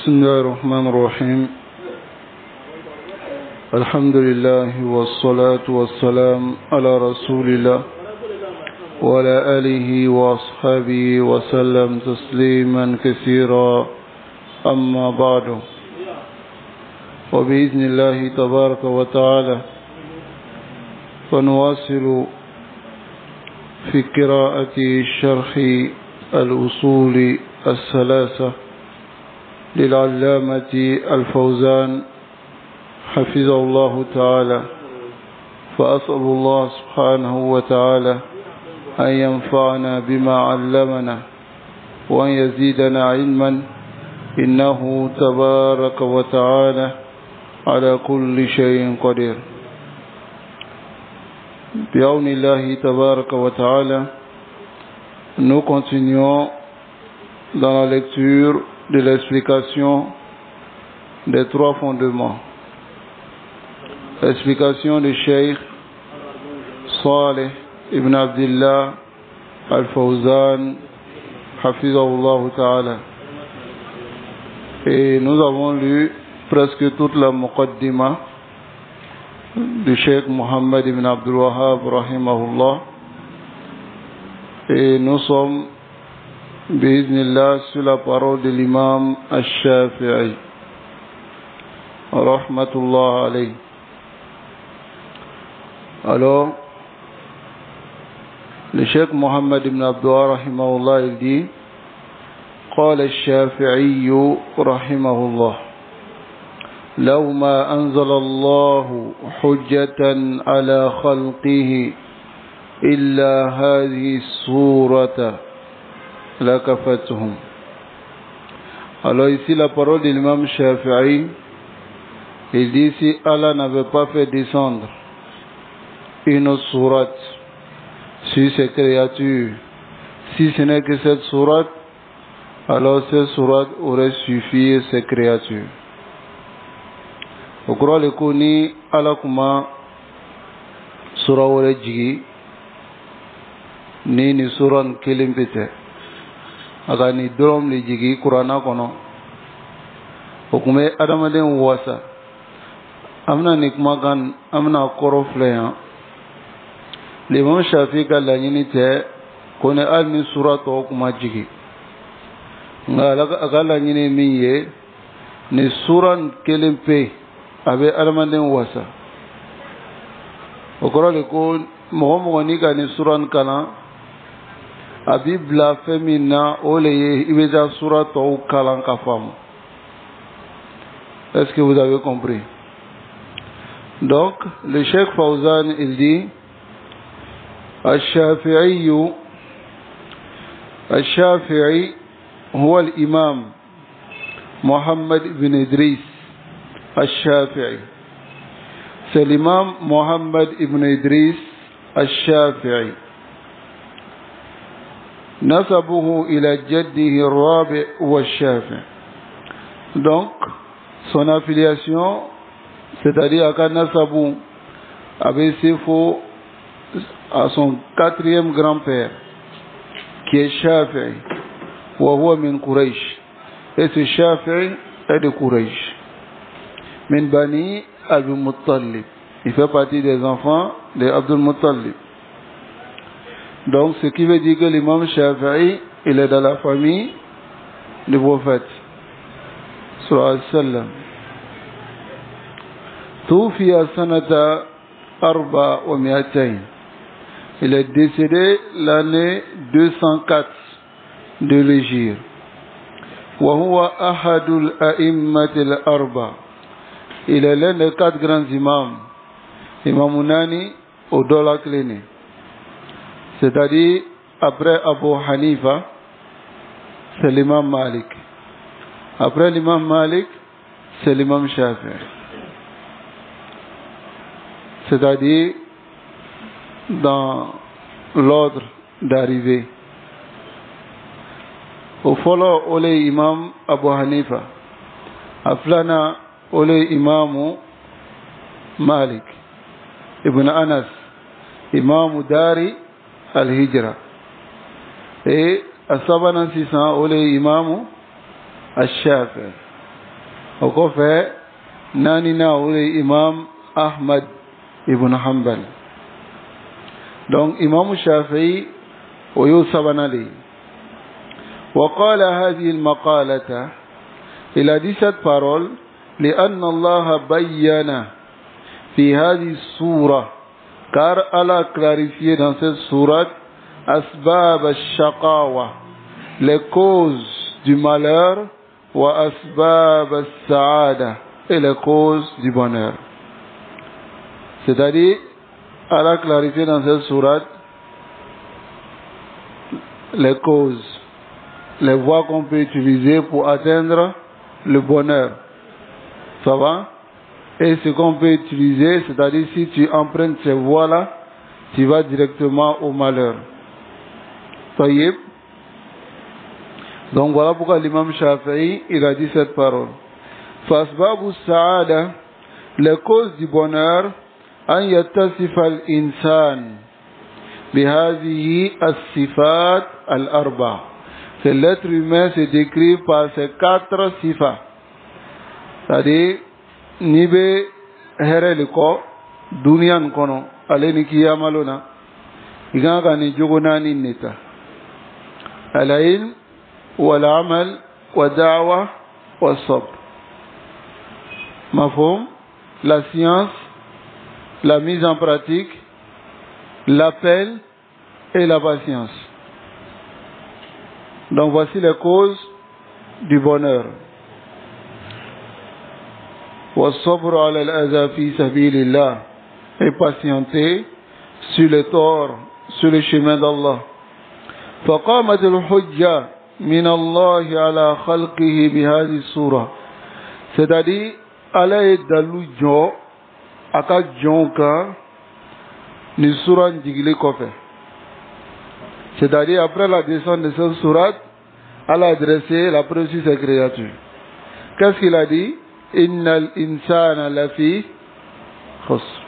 بسم الله الرحمن الرحيم. الحمد لله والصلاة والسلام على رسول الله وعلى آله وأصحابه وسلم تسليما كثيرا. أما بعد، وبإذن الله تبارك وتعالى فنواصل في قراءة شرح الأصول الثلاثة للعلامة الفوزان حفظه الله تعالى، فأسأل الله سبحانه وتعالى أن ينفعنا بما علمنا وأن يزيدنا علما، إنه تبارك وتعالى على كل شيء قدير. بعون الله تبارك وتعالى, nous continuons dans la lecture de l'explication des trois fondements. L'explication du Cheikh Saleh ibn Abdillah al-Fawzan Hafizahullah Ta'ala. Et nous avons lu presque toute la Muqaddima du Cheikh Muhammad ibn Abdul Wahhab rahimahullah. Et nous sommes bi'iznillah sur la parole de l'imam al-Shafi'i rahmatullah alayhi. Alors, le Cheikh Muhammad ibn Abdul Wahhab rahimahullah, il dit: قال الشافعي رحمه الله: لو ما أنزل الله حجة على خلقه إلا هذه السورة لكفتهم. Alors ici la parole de l'imam Shafi'i, il dit: si Allah n'avait pas fait descendre une sourate sur ces créatures, si ce n'est que cette sourate, alors cette sourate aurait suffi ces créatures. Au cours de l'économie, Allah kuma sura aurait jigi ni suran kelim pete aga ni drum li jigi Qur'ana kono okume adamaden wasa amna nikma kan amna koro fleyan l'imam Shafi ka laɲini tɛ ko ne hali ni sura tɔw kuma jigi, nka a ka laɲini min ye ni sura kelen pe a bɛ adamaden wasa. O kɔrɔ de ko mɔgɔ mɔgɔ n'i ka ni sura kalan a b'i bila fɛn min na, o le ye i bɛ taa sura tɔw kalan ka faamu. Est-ce que vous avez compris? Donc le Cheikh Fawzan il dit: الشافعي هو الإمام محمد بن إدريس الشافعي. C'est l'imam Mohammed ibn Idris al-Shafi'i. نسبه إلى جده الرابع والشافعي. Donc son affiliation, c'est-à-dire à Nasabu, avait ses faux à son quatrième grand-père qui est Shafi'i, wa huwa min Quraysh, et ce Shafi'i est de Quraysh, min Bani Abdul Muttalib, il fait partie des enfants de Abdul Muttalib. Donc ce qui veut dire que l'imam Shafi'i, il est dans la famille du prophète sallallahu alayhi wa sallam. Tufiya sanata 400. Il est décédé l'année 204 de l'Hégire. Wa huwa ahadul a'immatil arba. Il est l'un des 4 grands imams. Imam Nani au Dola Cléné. C'est-à-dire, après Abu Hanifa, c'est l'imam Malik. Après l'imam Malik, c'est l'imam Shafi'i. C'est-à-dire, dans l'ordre d'arrivée. Au follow ole imam Abu Hanifa, aflana ole imam Malik ibn Anas, imam Dari al-Hijra, et à Sabana 600 ole imam al-Shafi'i. au fait nanina ou imam Ahmad ibn Hanbal. Donc imam Shafi'i oyo sabanali. وقال هذه المقالة il a dit cette parole لأن الله بيّن في هذه السورة car Allah a clarifié dans cette sourate أسباب الشقاوة les causes du malheur وأسباب السعادة et les causes du bonheur. C'est-à-dire Allah a clarifié dans cette sourate les causes, les voies qu'on peut utiliser pour atteindre le bonheur. Ça va? Et ce qu'on peut utiliser, c'est-à-dire si tu empruntes ces voies-là, tu vas directement au malheur. Taïb. Donc voilà pourquoi l'imam Shafi'i, il a dit cette parole. Fasbabu sa'ada, les causes du bonheur, an yattasifa al-insan bihadihi as-sifat al-arba. C'est l'être humain se décrit par ces 4 sifats. C'est-à-dire, nibe hereli ko duniyan kono ale ni kiyamalona iganga ni jogonani nita al-ilm wal amal wa da'wa wa sabr. Mafhum, la science, la mise en pratique, l'appel et la patience. Donc voici les causes du bonheur. والصبر على الأذى في سبيل الله, et patienter sur les torts sur le chemin d'Allah. فقامت الحجة من الله على خلقه بهذه السورة, c'est-à-dire Allah est dalu jo aka jonka ni suran jigli kofe. C'est-à-dire après la descente de cette sourate, Allah a adressé la preuve sur ses créatures. Qu'est-ce qu'il a dit? Innal insana lafi khusr.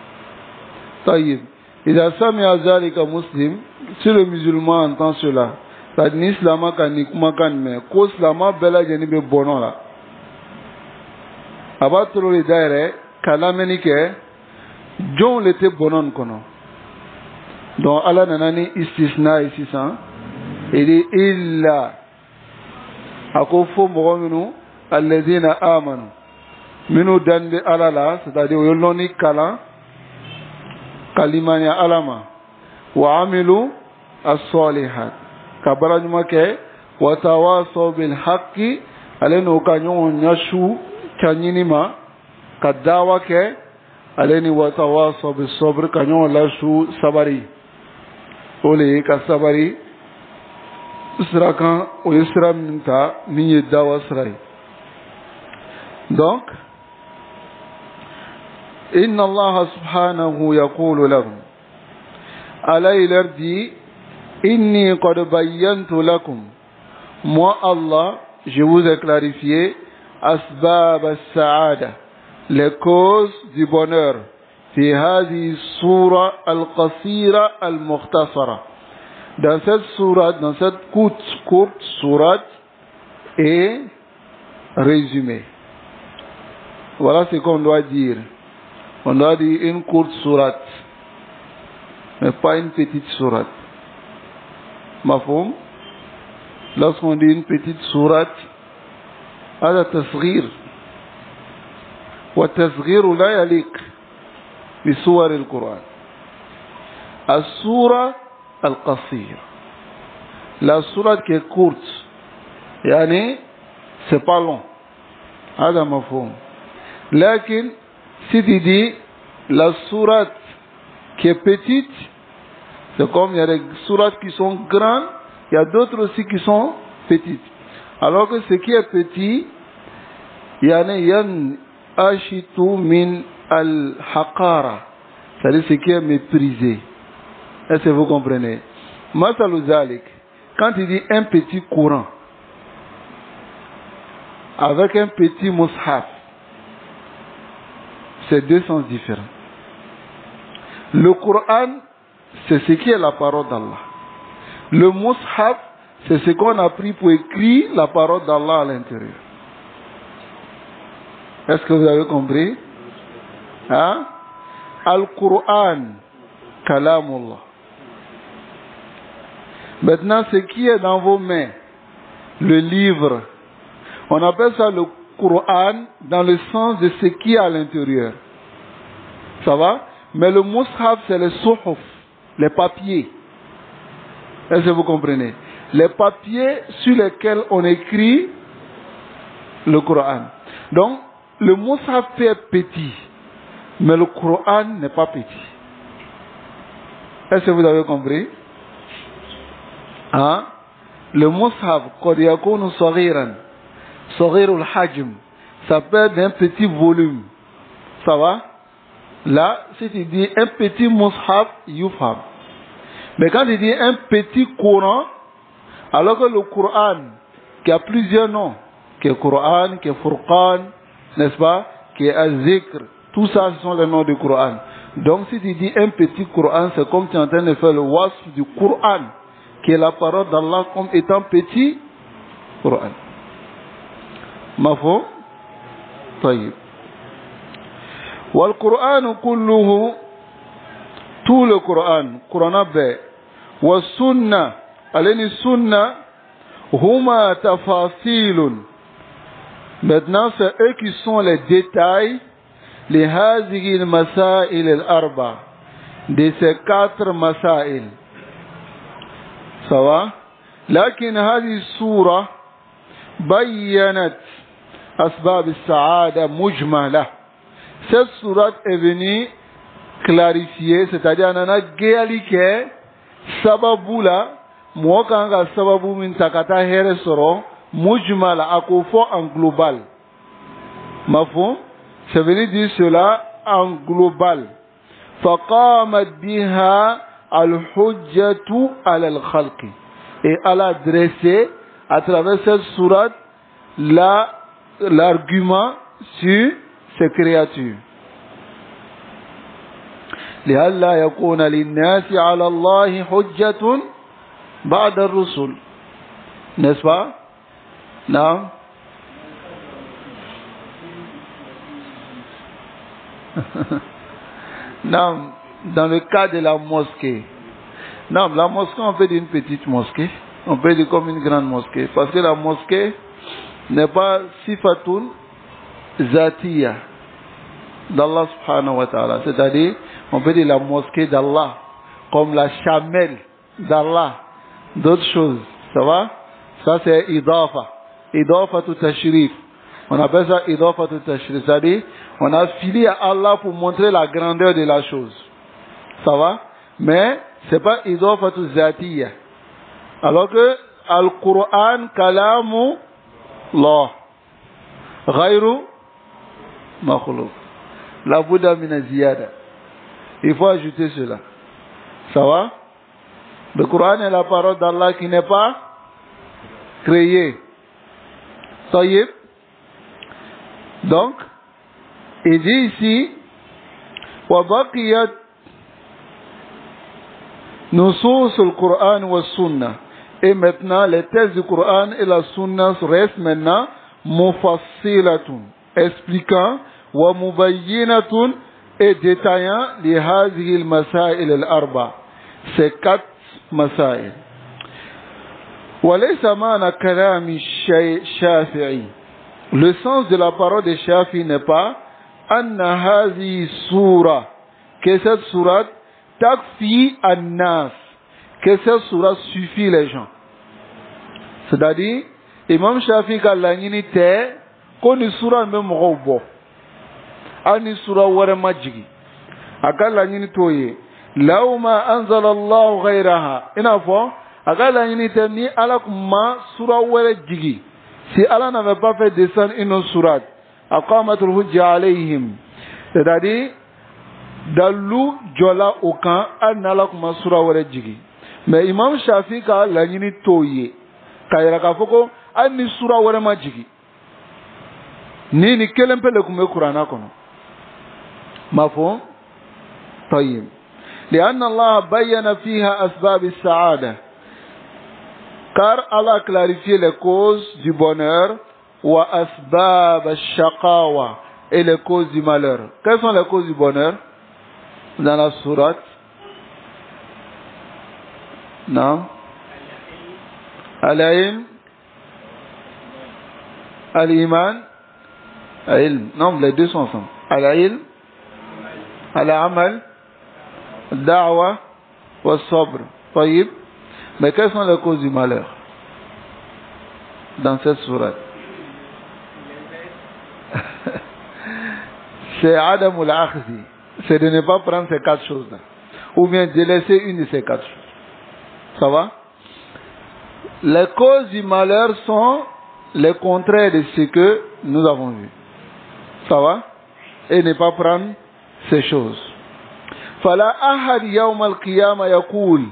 Taïb. إذا سمع ذلك مسلم, si le musulman entend cela, ça dit l'islam kan ni kuma kan me ko islam bela jeni be bonon la. Abatro le daire kalameni ke jon lete bonon kono. Donc Allah nanani istisna ici ça. Il dit illa akofo mo minu alladhina amanu. Minu dande alala, c'est-à-dire yoloni kala kalimanya alama wa amilu as-salihat kabara nyuma ke wa tawasaw bil haqqi aleno kanyo nyashu kanyinima kadawa ke aleni wa tawasaw bis sabr kanyo lashu sabari ole ka sabari srakan o isra minta ni dawa srai. Donc inna Allah subhanahu yaqulu lahum, Allah il leur dit inni qad bayyantu lakum, moi Allah je vous ai clarifié asbab as-sa'ada, les causes du bonheur fi hadhihi sura al-qasira al-mukhtasara, dans cette sourate, dans cette courte sourate et résumée. Voilà ce qu'on doit dire. On doit dire une courte sourate, mais pas une petite sourate. Mafhum? Lorsqu'on dit une petite sourate, هذا تصغير, والتصغير لا يليق بسور القرآن. السورة القصيرة, la sourate qui est courte, يعني c'est pas long. هذا مفهوم. لكن si tu dis la sourate qui est petite, c'est comme il y a des sourates qui sont grandes, il y a d'autres aussi qui sont petites. Alors que ce qui est petit, yan ashitu min al-haqara, c'est-à-dire ce qui est méprisé. Est-ce que vous comprenez? Masalu zalik, quand il dit un petit courant, avec un petit mushaf, c'est deux sens différents. Le Coran, c'est ce qui est la parole d'Allah. Le mushaf, c'est ce qu'on a pris pour écrire la parole d'Allah à l'intérieur. Est-ce que vous avez compris? Hein? Al-Qur'an, Kalamullah. Maintenant, ce qui est dans vos mains, le livre, on appelle ça le Qur'an dans le sens de ce qui est à l'intérieur. Ça va? Mais le mushaf, c'est les suhuf, les papiers. Est-ce que vous comprenez? Les papiers sur lesquels on écrit le Qur'an. Donc, le mushaf est petit, mais le Qur'an n'est pas petit. Est-ce que vous avez compris? Hein? Le mushaf, qad yakunu saghiran, saghirul hajm, ça peut être d'un petit volume. Ça va? Là, si tu dis un petit mushaf, yufham. Mais quand tu dis un petit Coran, alors que le Coran, qui a plusieurs noms, qui est Coran, qui est Furqan, n'est-ce pas, qui est Az-Zikr, tout ça, ce sont les noms du Coran. Donc, si tu dis un petit Coran, c'est comme tu es en train de faire le wasf du Coran, qui est la parole d'Allah comme étant petit Coran. Mafhum? Taïb. Wal Qur'an kulluhu, tout le Coran, Coran B, wa sunna, aleni sunna, huma tafasilun. Maintenant, c'est eux qui sont les détails, les hazihi al-masail al-arba, de ces 4 masail. Ça va? Lakin hadi surah bayyanat asbab al-sa'ada mujmala. Cette sourate est venue clarifier, c'est-à-dire on a géalique sababu la mwakanga sababu min takata here soro mujmala akofo en global. Mafhum? C'est venu dire cela en global. Faqamat biha al-hujjatu ala al-khalqi. Et elle a dressé à travers cette sourate l'argument sur ces créatures. لئلا يكون للناس على الله حجة بعد الرسل. N'est-ce pas? Non? Non, dans le cas de la mosquée. Non, la mosquée, on peut dire une petite mosquée. On peut dire comme une grande mosquée. Parce que la mosquée n'est pas sifatun zatiya d'Allah subhanahu wa ta'ala. C'est-à-dire, on peut dire la mosquée d'Allah, comme la chamelle d'Allah, d'autres choses. Ça va? Ça c'est idafa. Idafa tout tashrif. On appelle ça idafa tout tashrif. C'est-à-dire, on a filé à Allah pour montrer la grandeur de la chose. Ça va? Mais, c'est pas idafa tout zatiya. Alors que, Al-Qur'an kalamu Allah. Ghayru makhluq. La Bouddha mina ziyada. Il faut ajouter cela. Ça va? Le Coran est la parole d'Allah qui n'est pas créée. Taïb. Donc, il dit ici, وَبَقِيَتْ نُصُوصُ الْقُرْآنِ وَالسُّنَّةِ. Et maintenant, les textes du Coran et la Sunna restent maintenant mufassilatun, expliquant, wa mubayyinatun, et détaillant les hazihi al-masail al-arba, ces 4 masail. Wa laysa ma'na kalami Shafi'i. Le sens de la parole de Shafi'i n'est pas anna hazihi sura, que cette sourate takfi an-nas, que cette sourate suffit les gens. C'est-à-dire, Imam Shafi'i ka laɲini tɛ ko ni sura bɛ mɔgɔw bɔ hali ni sura wɛrɛ ma jigi a ka laɲini t'o ye law ma anzala Allahu ghayraha i n'a fɔ a ka laɲini tɛ ni Ala tun ma sura wɛrɛ jigi si Ala n'avait pas fait descendre une autre sourate aqamatul hujja alayhim, c'est-à-dire dalu jɔla o kan hali ni Ala tun ma sura wɛrɛ jigi. Mais Imam Shafi'i ka laɲini t'o ye k'a yira k'a fɔ ko hali ni sura wɛrɛ ma jigi ni kelen pe de tun bɛ kuranna kɔnɔ. Mafhum? Tayyib. لأن الله بين فيها أسباب السعادة, car Allah a clarifié les causes du bonheur, wa asbab ash-shaqawa, et les causes du malheur. Quelles sont les causes du bonheur dans la sourate? Non. Al-ilm, al-iman, al-ilm. Non, les deux sont ensemble. Al-ilm, al-amal, al-da'wa, al-sabr. Taïb. Mais quelles sont les causes du malheur dans cette sourate? C'est Adam ou l'Akhzi. C'est de ne pas prendre ces quatre choses-là. Ou bien de laisser une de ces quatre choses. Ça va? Les causes du malheur sont les contraires de ce que nous avons vu. Ça va? Et ne pas prendre ces choses. Fala ahad yawm al-qiyamah yaqul.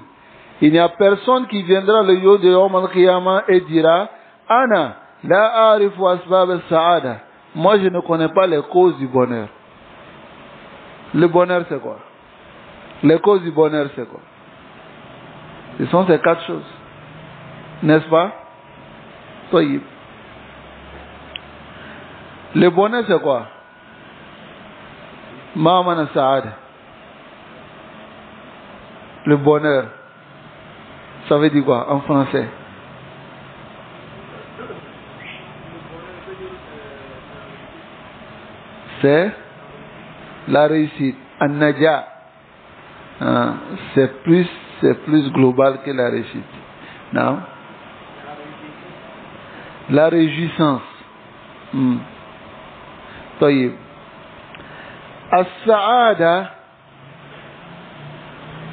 Il n'y a personne qui viendra le jour de yawm al-qiyamah et dira Ana la arifu asbab al-sa'ada. Moi je ne connais pas les causes du bonheur. Le bonheur c'est quoi? Les causes du bonheur c'est quoi? Ce sont ces quatre choses. N'est-ce pas? Soyez. Le bonheur c'est quoi? Ma'amana sa'ada. Le bonheur. Ça veut dire quoi en français? C'est la réussite. An-Naja. C'est plus global que la réussite. Non? La réjouissance. طيب. As-Sa'ada,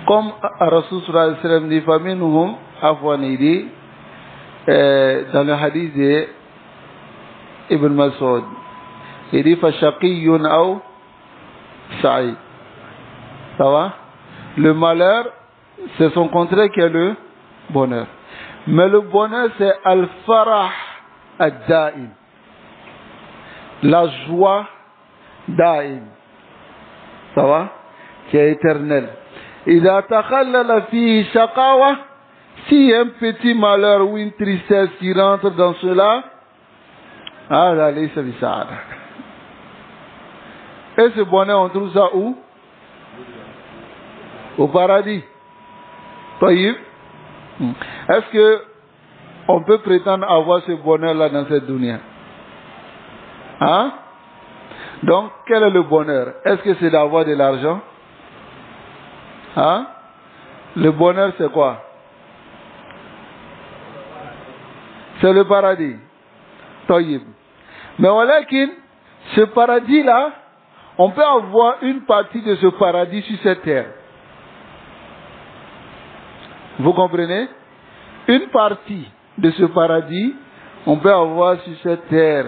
comme Rasul sallallahu alayhi wa sallam dit, فَمِنْهُمْ أَفْوَانِدِ dans le hadith de Ibn Mas'ud, il dit فَشَقِيٌّ أَوْ سَعِيدٌ. Ça va? Le malheur, c'est son contraire qui est le bonheur. Mais le bonheur, c'est al-farah ad-da'im. La joie da'im. Ça va? Qui est éternelle. إِذَا تَخَلَّلَ فِيهِ شَقَاوَةٌ. Si un petit malheur ou une tristesse qui rentre dans cela, هذا ليس بسعادة. Et ce bonheur, on trouve ça où? Au paradis. طيب. Est-ce que on peut prétendre avoir ce bonheur-là dans cette dunya? Hein? Donc, quel est le bonheur? Est-ce que c'est d'avoir de l'argent? Hein? Le bonheur, c'est quoi? C'est le paradis. طيب. Mais voilà que ce paradis-là, on peut avoir une partie de ce paradis sur cette terre. Vous comprenez? Une partie de ce paradis, on peut avoir sur cette terre.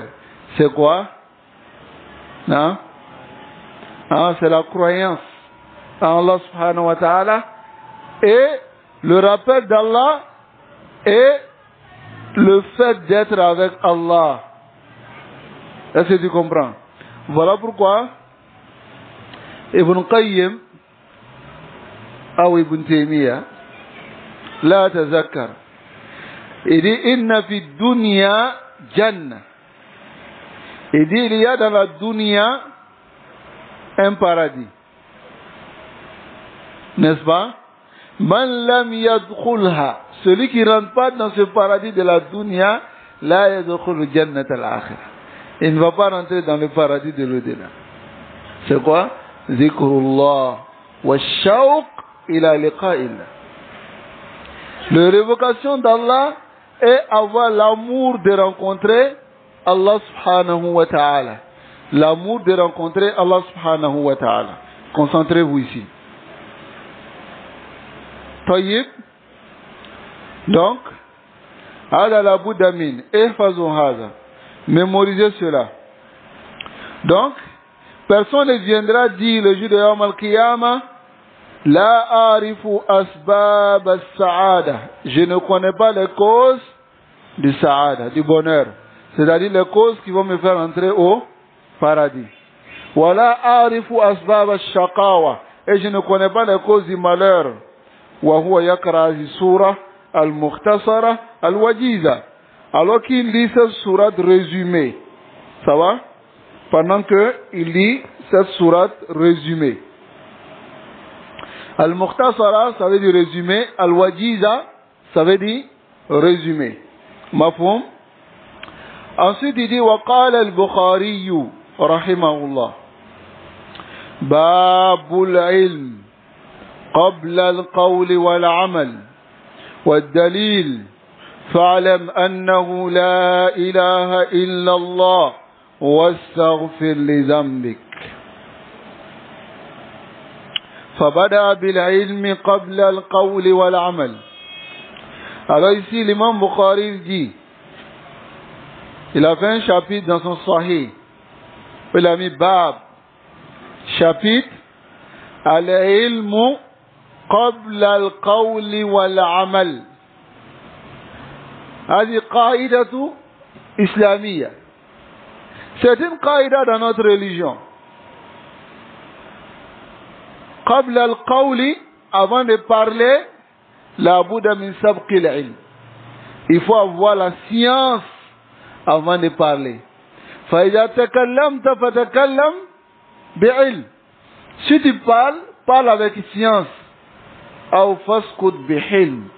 C'est quoi? Non? C'est la croyance en Allah subhanahu wa ta'ala et le rappel d'Allah et le fait d'être avec Allah. Est-ce que tu comprends? Voilà pourquoi Ibn Qayyim ou Ibn Taymiyyah la tazakkar. Il dit inna fi dunya janna. Il dit il y a dans la dunya un paradis. N'est-ce pas? Man lam yadkhulha. Celui qui ne rentre pas dans ce paradis de la dunya, la yadkhulu jannat al-akhirah. Il ne va pas rentrer dans le paradis de l'au-delà. C'est quoi? Zikrullah wa shawq ila liqa'illah. La révocation d'Allah est avoir l'amour de rencontrer Allah subhanahu wa ta'ala. L'amour de rencontrer Allah subhanahu wa ta'ala. Concentrez-vous ici. Tayyib. Donc, hada la boudamin. Ehfazou hada. Mémorisez cela. Donc, personne ne viendra dire le jour de Yawm al-Qiyamah, La arifu asbab as-sa'ada. Je ne connais pas les causes du sa'ada, du bonheur. C'est-à-dire les causes qui vont me faire entrer au paradis. Wala arifu asbab as-shaqawa. Et je ne connais pas les causes du malheur. Wa huwa yakra surah al-mukhtasara al-wajiza. Alors qu'il lit cette sourate résumée. Ça va? pendant qu'il lit cette sourate résumée. Al-Mukhtasara, ça veut dire résumé. Al-Wajiza, ça veut dire résumé. Mafhum? Ensuite, il dit وقال البخاري رحمه الله باب العلم قبل القول والعمل والدليل فاعلم أنه لا إله إلا الله واستغفر لذنبك. فبدأ بالعلم قبل القول والعمل. Alors ici, l'imam Bukhari dit, il a fait un chapitre dans son Sahih. Il a mis Bab, chapitre, Al-ilmu qabla al-qawli wal-amal. هذه قاعدة إسلامية. C'est une qaïda dans notre religion. قبل القول, avant de parler, la Bouddha min sabqil ilm. Il faut avoir la science avant de parler. فإذا تكلمت فتكلم بعلم. Si tu parles, parle avec science. أو فاسكت بحلم.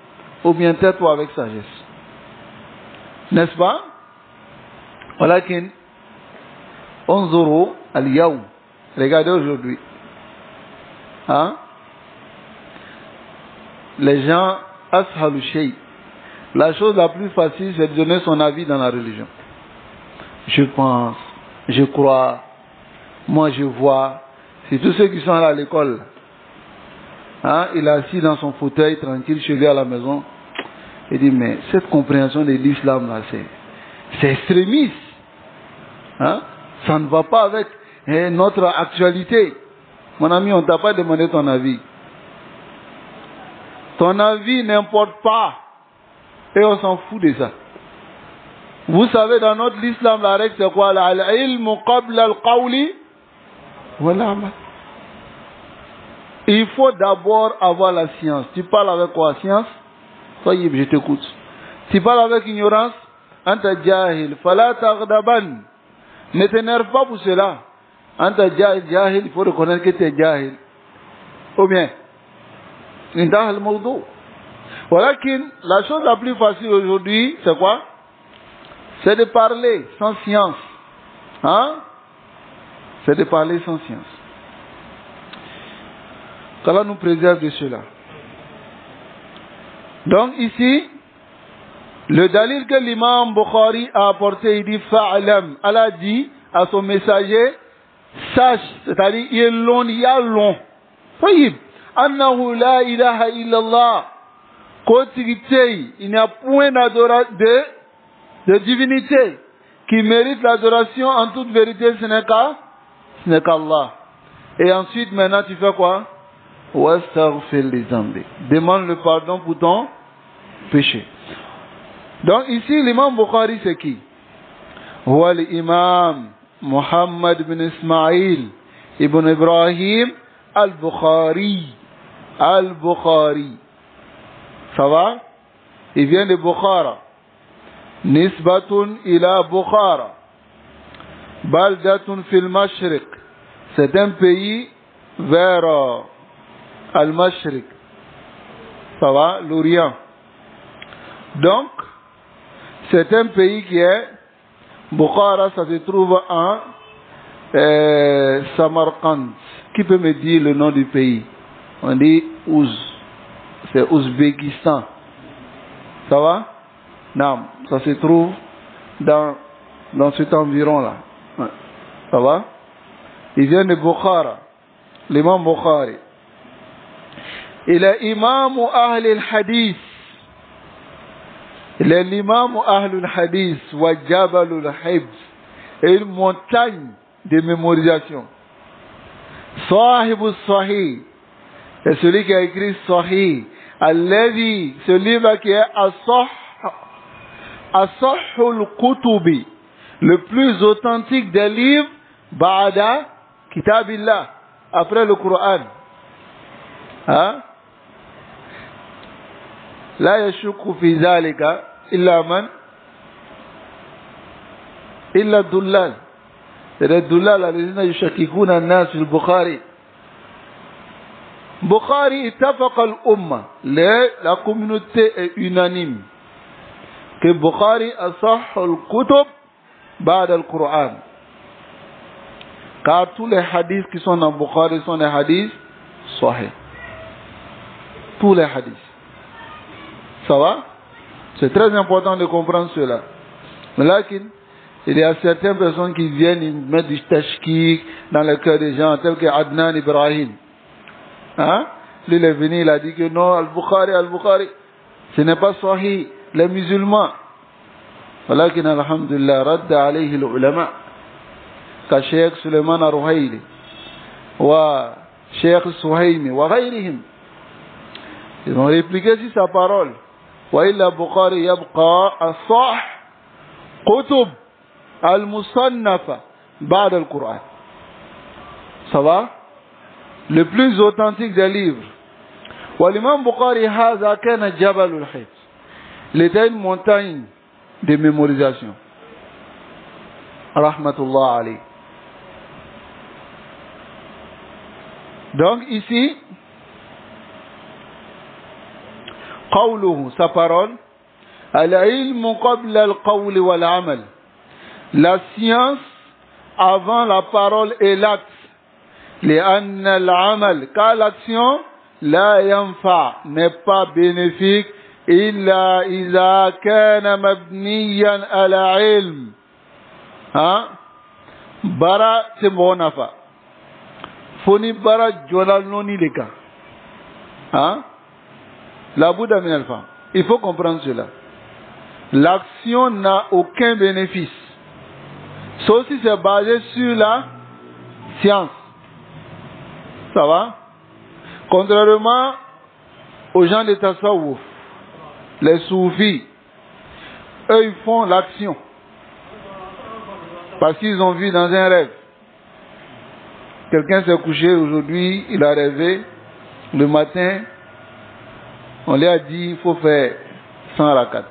Ou bien tais-toi avec sagesse. N'est-ce pas? ولكن انظروا اليوم. Regardez aujourd'hui. Hein? Les gens, ashalu shay. La chose la plus facile, c'est de donner son avis dans la religion. Je pense, je crois, moi je vois. C'est tous ceux qui sont allés à l'école. Hein? Il est assis dans son fauteuil, tranquille, chez lui à la maison. Il dit, mais cette compréhension de l'islam là, c'est extrémiste. Hein? Ça ne va pas avec notre actualité. Mon ami, on ne t'a pas demandé ton avis. Ton avis n'importe pas. Et on s'en fout de ça. Vous savez, dans notre l'islam, la règle c'est quoi? Al-ilmu qabla al-qawli wal-amal. Il faut d'abord avoir la science. Tu parles avec quoi? Science? Soyez, je t'écoute. Tu parles avec ignorance? Anta jahil. Fala taghdaban. Ne t'énerve pas pour cela. Anta jahil, il faut reconnaître que tu es jahil. Ou bien, indah al-mawdu. Voilà que la chose la plus facile aujourd'hui, c'est quoi? C'est de parler sans science. Hein? C'est de parler sans science. Qu'Allah nous préserve de cela. Donc ici, le dalil que l'imam Bukhari a apporté, il dit fa'alam. Allah dit à son messager, sache, c'est-à-dire il est long, il y a long. Taïb. Annahu la ilaha illallah. Il n'y a point de divinité qui mérite l'adoration en toute vérité, ce n'est qu'Allah. Et ensuite, maintenant, tu fais quoi? Demande le pardon pour ton péché. Donc ici, l'imam Bukhari, c'est qui? Huwa l'imam Muhammad bin Ismail ibn Ibrahim al-Bukhari. Al-Bukhari. Ça va? Il vient de Bukhara. Nisbatun ila Bukhara. Baldatun fil Mashriq. C'est un pays vers Al-Mashriq. Ça va? L'Orient. Donc, c'est un pays qui est Bukhara, ça se trouve en Samarkand. Qui peut me dire le nom du pays? On dit Ouz. C'est Ouzbékistan. Ça va? Non, ça se trouve dans cet environ-là. Ouais. Ça va? Il vient de Bukhara. L'imam Bukhari. Il est imam Ahl al-Hadith. Il est l'imam Ahl al-Hadith wa Jabal al-Hibs. Et une montagne de mémorisation. Sahib al-Sahih. C'est celui qui a écrit Sahih. Alladhi, ce livre qui est Asahhul Kutubi, le plus authentique des livres, Ba'ada Kitabillah, après le Coran. Hein? La yashukku fi zalika illa dullal. الدلال الذين يشككون الناس في البخاري. Bukhari اتفق الأمة, la communauté est unanime que Bukhari أصح الكتب بعد القرآن, car tous les hadiths qui sont dans Bukhari sont des hadiths sahih. Tous les hadiths. Ça va? C'est très important de comprendre cela. Mais là, il y a certaines personnes qui viennent, ils mettent du tashkik dans le cœur des gens, tels que Adnan Ibrahim. Hein? Lui, il est venu, il a dit que non, Al-Bukhari, ce n'est pas sahih. Les musulmans. ولكن الحمد لله رد عليه العلماء كشيخ سليمان الرهيلي وشيخ السهيمي وغيرهم. Ils ont répliqué sur sa parole. وإلا البخاري يبقى الصح كتب المصنفة بعد القرآن. Ça va? Le plus authentique des livres. والإمام بخاري هذا كان جبل الحفظ. Il était une montagne de mémorisation. Rahmatullah alayh. Donc ici, قوله, sa parole, al-ilm qabla al-qawl wal-amal. La science avant la parole et l'acte. لأن العمل, car l'action لا ينفع, n'est pas bénéfique إلا إذا كان مبنيا على علم. bara tembo nafa foni bara jonal noni leka la bouddha min alfa. Il faut comprendre cela. L'action n'a aucun bénéfice sauf si c'est basé sur la science. Ça va? Contrairement aux gens de Tasawwuf, les soufis, eux ils font l'action parce qu'ils ont vu dans un rêve. Quelqu'un s'est couché aujourd'hui, il a rêvé, le matin, on lui a dit il faut faire 100 rakats.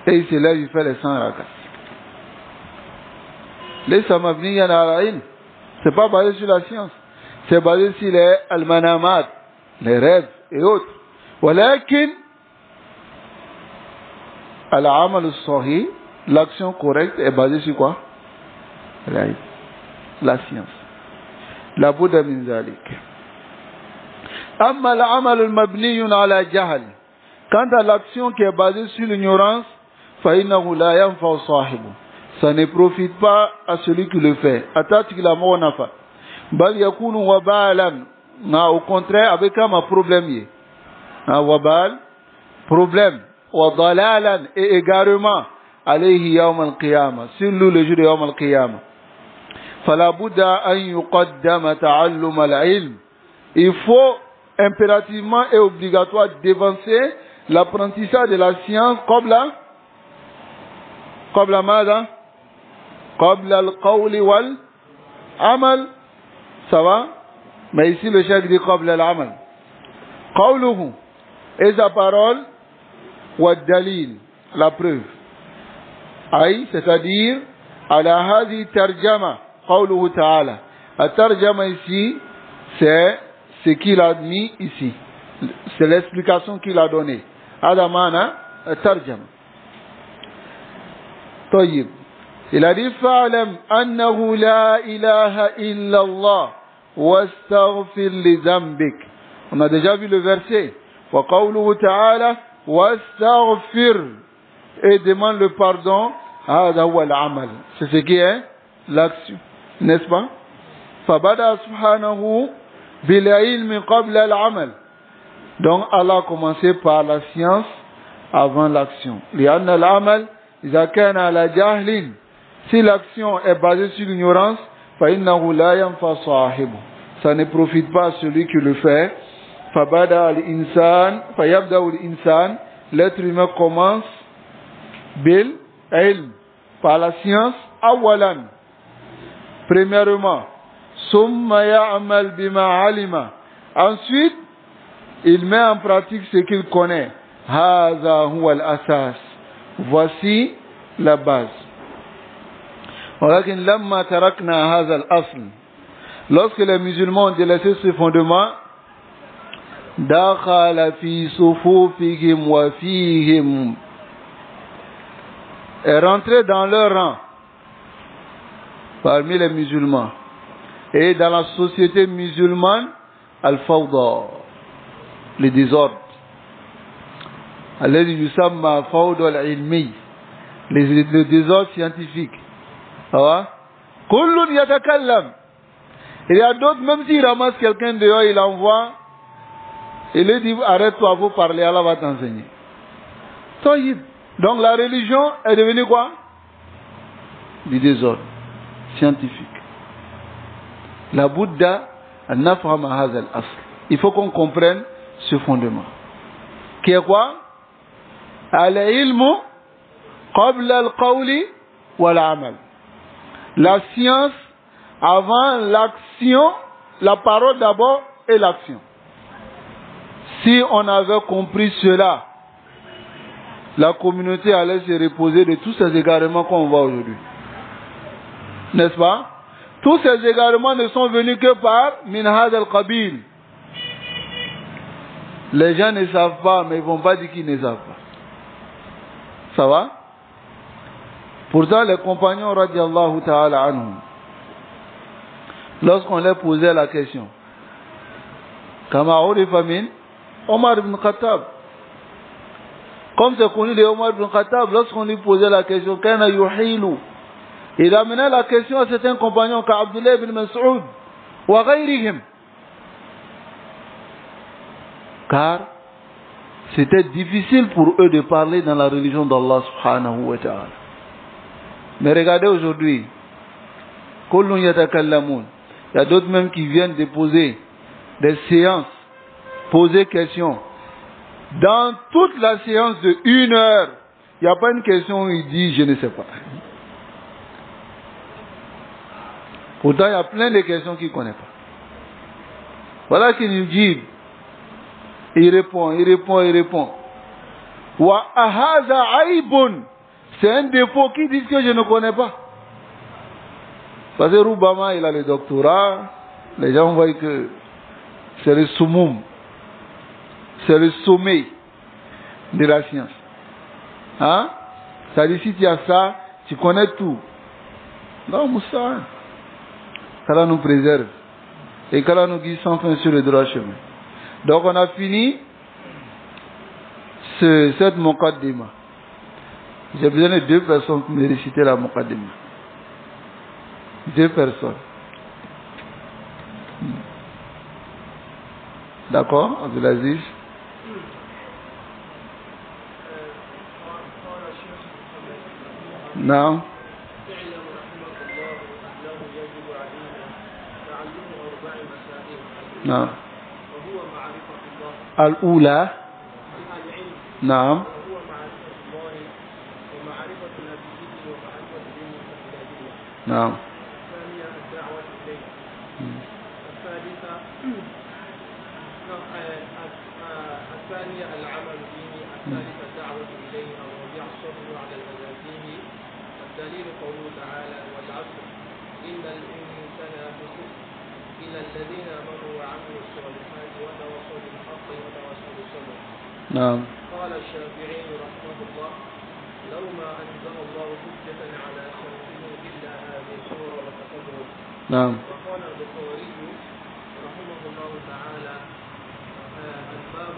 Et il se lève, il fait les 100 rakats. Les samavni yanaraïn, c'est pas basé sur la science, c'est basé sur les almanamat, les rêves et autres. ولكن العمل الصحيح, l'action correcte est basée sur quoi? La science. La Bouddha min zalik. Amma al-amal al-mabni ala jahl. Quant à l'action qui est basée sur l'ignorance, fa innahu la yanfa'u sahibu. Ça ne profite pas à celui qui le fait. Atati la monafa. Bal yakunu wabalan. Au contraire, avec un problème. Wabal, problème, wadalalan, et égarement, alayhi yawm al-qiyamah, sur lui le jour de yawm al-qiyamah. Fala budda an yuqaddama ta'allum al-ilm. Il faut impérativement et obligatoire d'avancer l'apprentissage de la science qabla mada? Qabla al-qawli wal-amal. Ça va? Mais ici le chef dit qabla al-amal. Qawluhu, et sa parole, wa dalil, la preuve. Aïe, c'est-à-dire, ala hadi tarjama, qawluhu ta'ala. La tarjama ici, c'est ce qu'il a mis ici. C'est l'explication qu'il a donnée. Adamana, tarjama. Tayyib. Il a dit, fa'alam annahu la ilaha illallah, wastaghfir li dhanbik. On a déjà vu le verset. Wa qawluhu ta'ala wastaghfir, et demande le pardon. Hada huwa al-amal. C'est ce qui est l'action, n'est-ce pas? Fabada subhanahu bil ilmi qabla al-amal. Donc Allah a commencé par la science avant l'action. Li'anna al-amal idha kana ala jahlin. Si l'action est basée sur l'ignorance, fa innahu la yanfa sahibu. Ça ne profite pas à celui qui le fait. Fabada al-insan, fayabda al-insan, l'être humain commence bil ilm, par la science, awalan, premièrement, summa ya'mal bima alima, ensuite il met en pratique ce qu'il connaît. Hadha huwa al-asas, voici la base. ولكن لما تركنا هذا الأصل, lorsque les musulmans ont délaissé ce fondement, دخل في صفوفهم وفيهم, est rentré dans leur rang parmi les musulmans et dans la société musulmane al-fawda, le désordre, الذي يسمى فوضى العلمي, le désordre scientifique. كل يتكلم, il y a d'autres, même s'il ramasse quelqu'un dehors, il envoie, il lui dit arrête-toi, faut parler, Allah va t'enseigner. Donc la religion est devenue quoi? Du désordre scientifique. La Bouddha a nafham hadha al-asl. Il faut qu'on comprenne ce fondement. Qui est quoi? Al-ilmu qabla al-qawli wal-amal. La science avant l'action, la parole d'abord et l'action. Si on avait compris cela, la communauté allait se reposer de tous ces égarements qu'on voit aujourd'hui. N'est-ce pas? Tous ces égarements ne sont venus que par min hadha al-qabil. Les gens ne savent pas, mais ils ne vont pas dire qu'ils ne savent pas. Ça va? Pourtant, les compagnons radiallahu ta'ala anhum, lorsqu'on leur posait la question, Kama urifa min Omar ibn Khattab, comme c'est connu de Omar ibn Khattab, lorsqu'on lui posait la question, Kana yuhilu, il amenait la question à certains compagnons comme Abdullah ibn Mas'ud wa ghayrihim, car c'était difficile pour eux de parler dans la religion d'Allah subhanahu wa ta'ala. Mais regardez aujourd'hui, kullun yatakallamun, il y a d'autres même qui viennent déposer des séances, poser questions. Dans toute la séance de 1 heure, il n'y a pas une question où il dit je ne sais pas. Pourtant, il y a plein de questions qu'il ne connaît pas. Voilà qu'il nous dit. Il répond. Wa ahaza aibun. C'est un défaut qui dit que je ne connais pas. Parce que Roubama, il a le doctorat. Les gens voient que c'est le summum. C'est le sommet de la science. Hein? C'est-à-dire, si tu as ça, tu connais tout. Non, Moussa. Qu'Allah nous préserve. Et qu'Allah nous guide sans fin sur le droit chemin. Donc, on a fini cette Muqaddima. J'ai besoin de 2 personnes pour me réciter la Muqaddima. 2 personnes. D'accord, Abdelaziz? Non. نعم. الأولى نعم. نعم. الثانية العمل به، الثالثة الدعوة إليه الرابعة الصبر على المزاجين. الدليل قوله تعالى والعصر إن الإنسان لفي إلا الذين آمنوا وعملوا الصالحات وتواصوا بالحق وتواصوا بالصبر. نعم. قال الشافعي رحمه الله لو ما أنزل الله حجة على خلقه إلا هذه السورة وتقدم. نعم. وقال البخاري رحمه الله تعالى الباب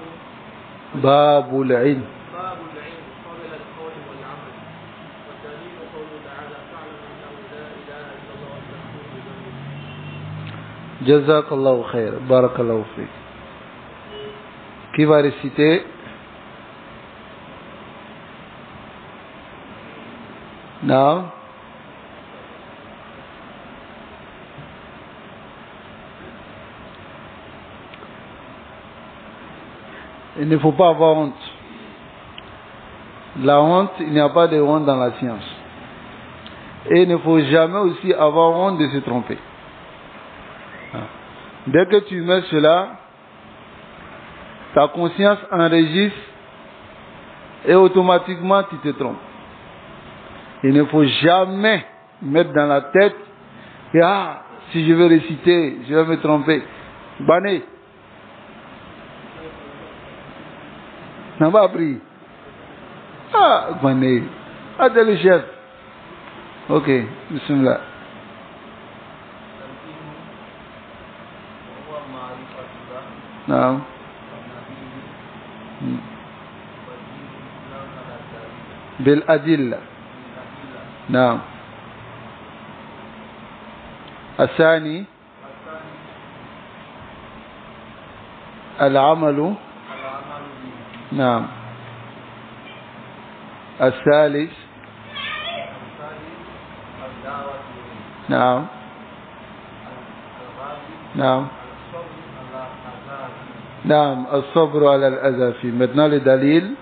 باب العلم. باب العلم قبل القول والعمل. والدليل قوله تعالى فاعلم أنه لا إله إلا الله واستغفره لذنبك. جزاك الله خير. بارك الله فيك. Qui va réciter? Non. Il ne faut pas avoir honte. La honte, il n'y a pas de honte dans la science. Et il ne faut jamais aussi avoir honte de se tromper. Dès que tu mets cela, ta conscience enregistre et automatiquement tu te trompes. Il ne faut jamais mettre dans la tête, et si je vais réciter, je vais me tromper. Bané. N'a pas appris. Bané. T'es le chef. Ok, bismillah. Non. بالأدلة. نعم. الثاني العمل. نعم. الثالث. نعم. نعم. نعم الصبر على الأذى في maintenant le dalil.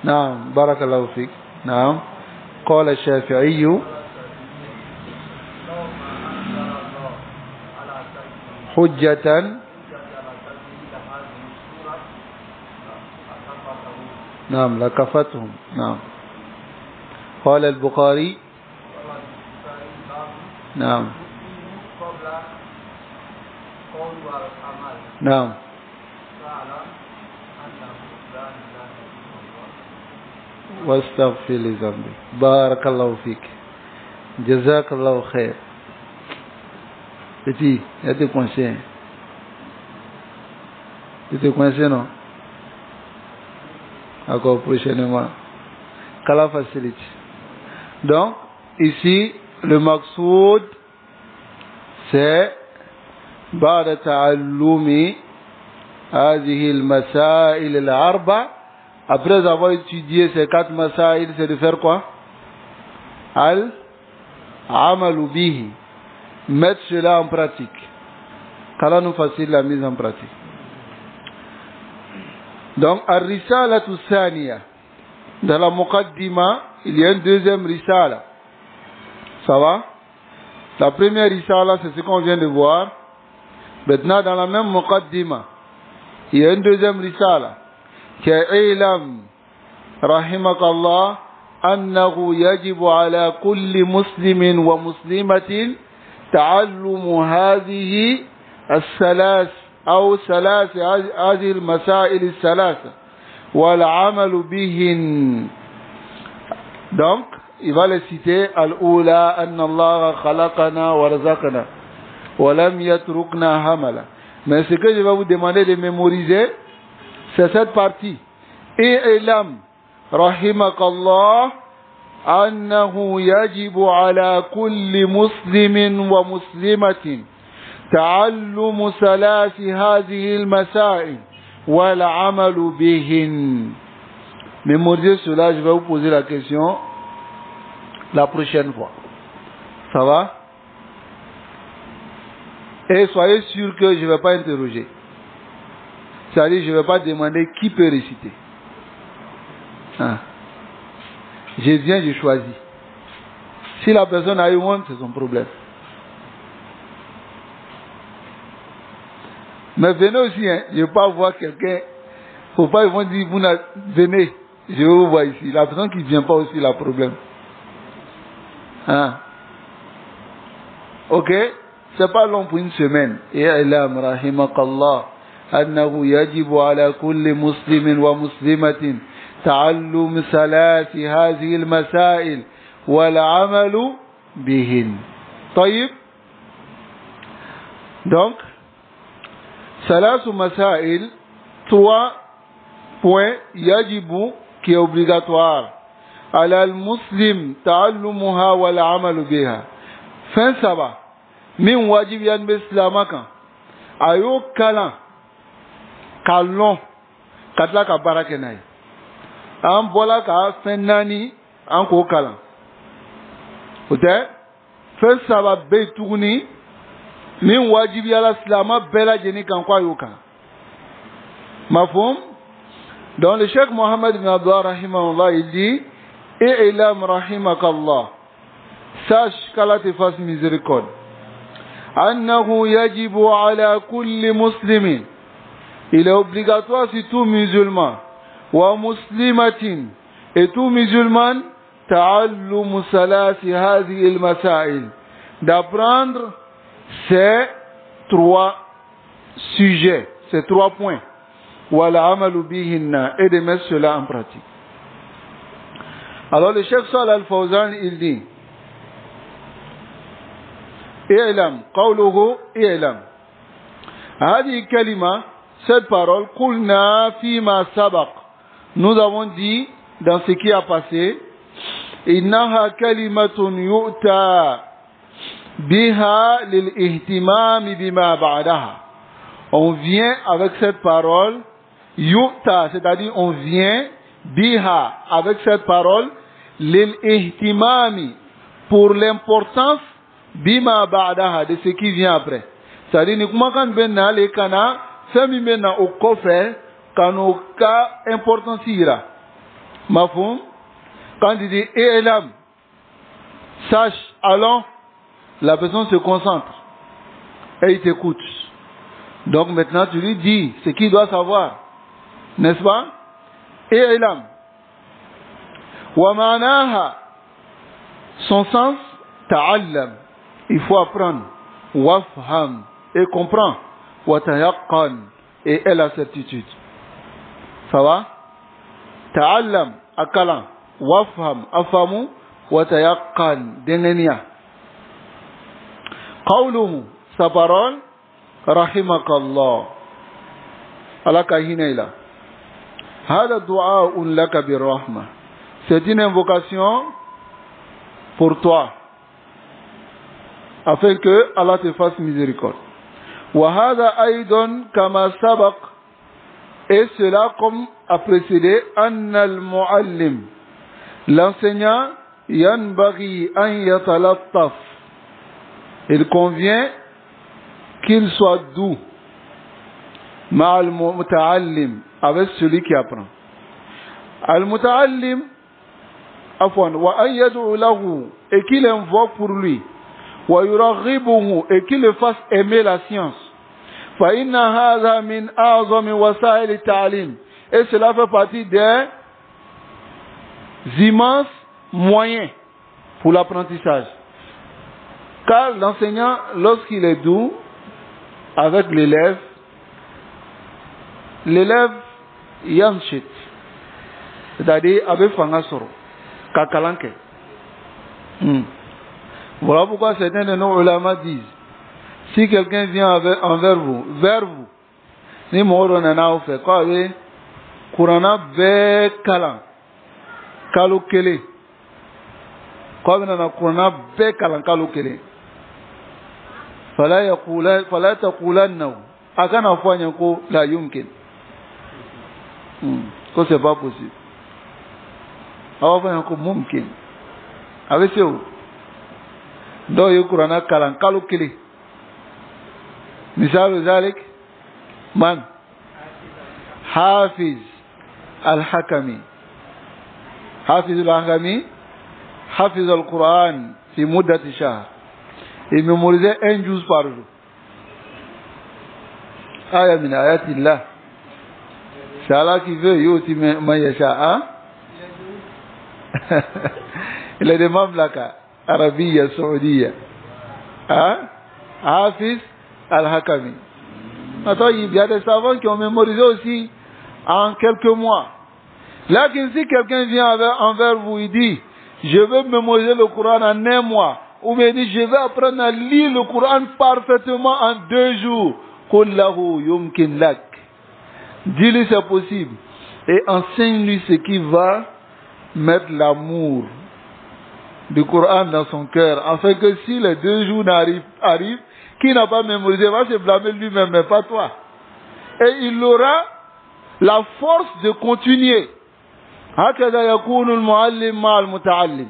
نعم بارك الله فيك. نعم قال الشافعي حجة. نعم لكفتهم. نعم قال البخاري. نعم. نعم واستغفر لذنبي. بارك الله فيك. جزاك الله خير. Petit, il y a des conseils. Tu te coincé, non? Encore prochainement. Qu'Allah facilite. Donc, ici, le maqsoud, c'est بعد تعلم هذه المسائل الأربع. Après avoir étudié ces 4 masaïl, c'est de faire quoi? Al-amalu bihi. Mettre cela en pratique. Qu'Allah nous facilite la mise en pratique. Donc, al-risala thaniya. Dans la muqaddima, il y a une deuxième risala. Ça va? La première risala, c'est ce qu'on vient de voir. Maintenant, dans la même muqaddima, il y a une deuxième risala. كَعِلَمْ رحمك الله أنه يجب على كل مسلم ومسلمة تعلم هذه الثلاث أو ثلاث هذه المسائل الثلاثة والعمل بهن. Donc, il va les citer. الأولى أن الله خلقنا ورزقنا ولم يتركنا هملا. Mais ce que je vais vous demander de mémoriser, c'est cette partie. إعلم رحمك الله أنه يجب على كل مسلم ومسلمة تعلم ثلاث هذه المسائل والعمل بهن. Mémorisez cela, je vais vous poser la question la prochaine fois. Ça va? Et soyez sûr que je ne vais pas interroger. C'est-à-dire, je ne vais pas demander qui peut réciter. Je viens, je choisis. Si la personne a eu honte, c'est son problème. Mais venez aussi, hein. Je ne veux pas voir quelqu'un. Il ne faut pas, ils vont dire, venez, je vous vois ici. La personne qui ne vient pas aussi, a problème. Ok? C'est pas long pour une semaine. إعلام رحمك الله أنه يجب على كل مسلم ومسلمة تعلم ثلاث هذه المسائل والعمل بهن. طيب. Donc, ثلاث مسائل, 3 points يجب qui est obligatoire على المسلم تعلمها والعمل بها. Fin ça va. Min wajib yan be islamaka ayo kalan kalon katla ka barake nay an bola ka fennani an ko kalan ote fen saba be tuguni min wajib yala islama bela jeni kan ko ayo kan mafhum. Donc le Cheikh Mohammed ibn Abdullah rahimahullah il dit i'lam rahimakallah, sache qu'Allah te fasse miséricorde. أنه يجب على كل مسلم. Il est obligatoire sur tout musulman ومسلمة et tout musulman تعلم ثلاث هذه المسائل, d'apprendre ces trois sujets, ces trois points, والعمل بهن, et de mettre cela en pratique. Alors le Cheikh Salih Al-Fawzan il dit اعلم, قوله اعلم, هذه كلمة, cette parole, قلنا فيما سبق, nous avons dit dans ce qui a passé, إنها كلمة يؤتى بها للاهتمام بما بعدها. On vient avec cette parole, yu'ta, c'est-à-dire on vient, biha, avec cette parole, lil-ihtimami, pour l'importance, bima ba'daha, de ce qui vient après. C'est-à-dire, ni kuma kan benna le kana, femi benna au kofe, kano ka importance ira. Mafum, quand il dit elam, sache, allons, la personne se concentre et il t'écoute. Donc maintenant tu lui dis ce qu'il doit savoir, n'est-ce pas? Elam. Wa ma'naha, son sens, ta'allam, il faut apprendre. Wafham, et comprend. Wa tayaqqan, et est la certitude. Ça va? Ta'allam, akalan. Wafham, afamu. Wa tayaqqan, dengenia. Qawluhu, sa parole, rahimakallah. Alaka hinaila. Hada du'a'un laka birrahma. C'est une invocation pour toi, afin que Allah te fasse miséricorde. Wa hada aidan kama sabaq. Et cela, comme a précédé, anna al-muallim, l'enseignant, yanbaghi an yatalattaf. Il convient qu'il soit doux, ma'al muta'allim, avec celui qui apprend. Al-muta'allim, afwan, wa an yad'u lahu, et qu'il invoque pour lui, wa yuraghibuhu, et qu'il le fasse aimer la science. Fa inna hadha min a'zami wasa'il at-ta'lim. Et cela fait partie des immenses moyens pour l'apprentissage. Car l'enseignant, lorsqu'il est doux avec l'élève yamshit, c'est-à-dire avec fangasoro, kakalanke. Voilà pourquoi certains de nos ulama disent, si quelqu'un vient vers vous, ni moro nana ou fait quoi, Kurana be kalan, kalu kele, quoi nana Kurana be kalan kalu kele. فلا تقولن أكان أفواني كو لا يمكن كو c'est pas possible أفواني كو ممكن أبسيو دو يقرانا كلام قالوا كلي مثال ذلك من حافظ الحكمي حافظ القرآن في مدة شهر. Il mémorisait un juz par jour. Aya min ayatillah. C'est Allah qui veut, yuti man yasha. Il est des mamlaka, Arabia, Saoudia. Hafiz al-Hakami. Attends, il y a des savants qui ont mémorisé aussi en quelques mois. Là, si quelqu'un vient envers vous, il dit, je veux mémoriser le Coran en un mois. Ou bien dit, je vais apprendre à lire le Coran parfaitement en 2 jours. Qullahu yumkin lak. Dis-lui c'est possible. Et enseigne-lui ce qui va mettre l'amour du Coran dans son cœur. Afin que si les 2 jours arrivent, qui n'a pas mémorisé va se blâmer lui-même, mais pas toi. Et il aura la force de continuer. Hakada yakunu al-muallim ma'al muta'allim.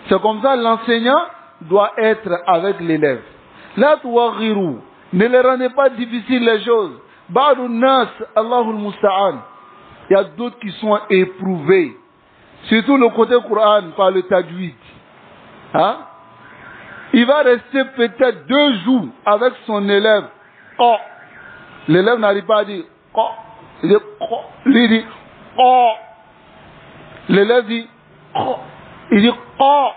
C'est comme ça l'enseignant doit être avec l'élève. La tuwaghiru, ne les rendez pas difficiles les choses. Ba'du nas, Allahul Musta'an. Il y a d'autres qui sont éprouvés. Surtout le côté Coran par le tajwid. Il va rester peut-être 2 jours avec son élève. Oh. L'élève n'arrive pas à dire oh. Il dit oh. Lui il dit oh. L'élève dit oh. Il dit oh.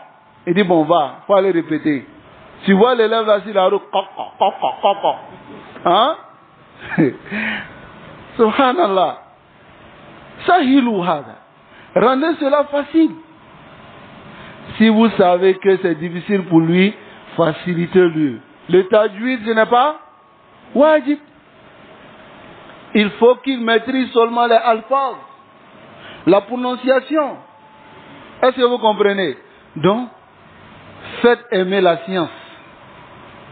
Il dit bon va, faut aller répéter. Tu vois l'élève là sur la route, hein? Subhanallah. Sahilu hada. Rendez cela facile. Si vous savez que c'est difficile pour lui, facilitez-lui. Le tajwid, ce n'est pas wajib. Il faut qu'il maîtrise seulement les alphas, la prononciation. Est-ce que vous comprenez? Donc, faites aimer la science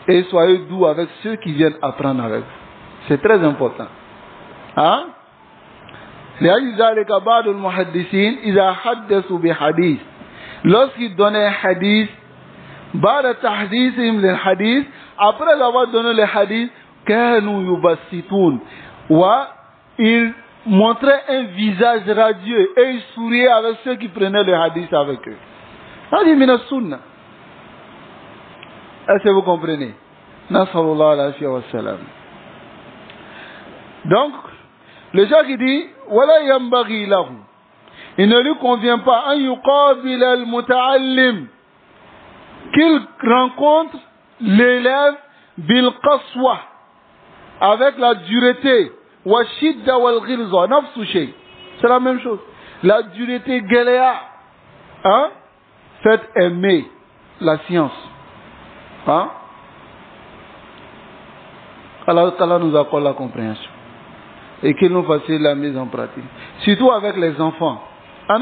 et soyez doux avec ceux qui viennent apprendre avec vous. C'est très important. Hein? Lorsqu'ils donnaient un hadith, après avoir donné le hadith, ils montraient un visage radieux et ils souriaient avec ceux qui prenaient le hadith avec eux. Est-ce que vous comprenez? Donc, le chef qui dit, il ne lui convient pas qu'il rencontre l'élève bil qaswa avec la dureté wa shidda wal ghilza nafsu shay. C'est la même chose. La dureté galéa, hein? Faites aimer la science, hein? Allah nous accorde la compréhension et qu'il nous facilite la mise en pratique, surtout avec les enfants. Il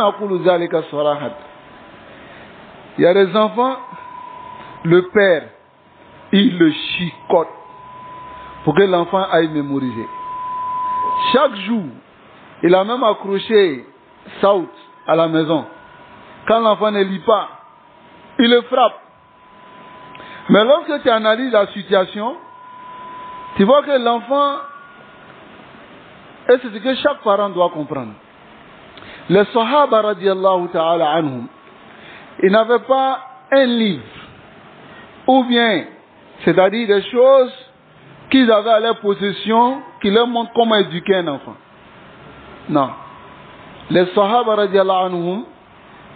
y a des enfants, le père, il le chicote pour que l'enfant aille mémoriser. Chaque jour, il a même accroché Saout à la maison. Quand l'enfant ne lit pas, il le frappe. Mais lorsque tu analyses la situation, tu vois que l'enfant, et c'est ce que chaque parent doit comprendre. Les Sahaba radiallahu ta'ala anhum, ils n'avaient pas un livre, ou bien, c'est-à-dire des choses qu'ils avaient à leur possession, qui leur montrent comment éduquer un enfant. Non. Les Sahaba radiallahu anhum,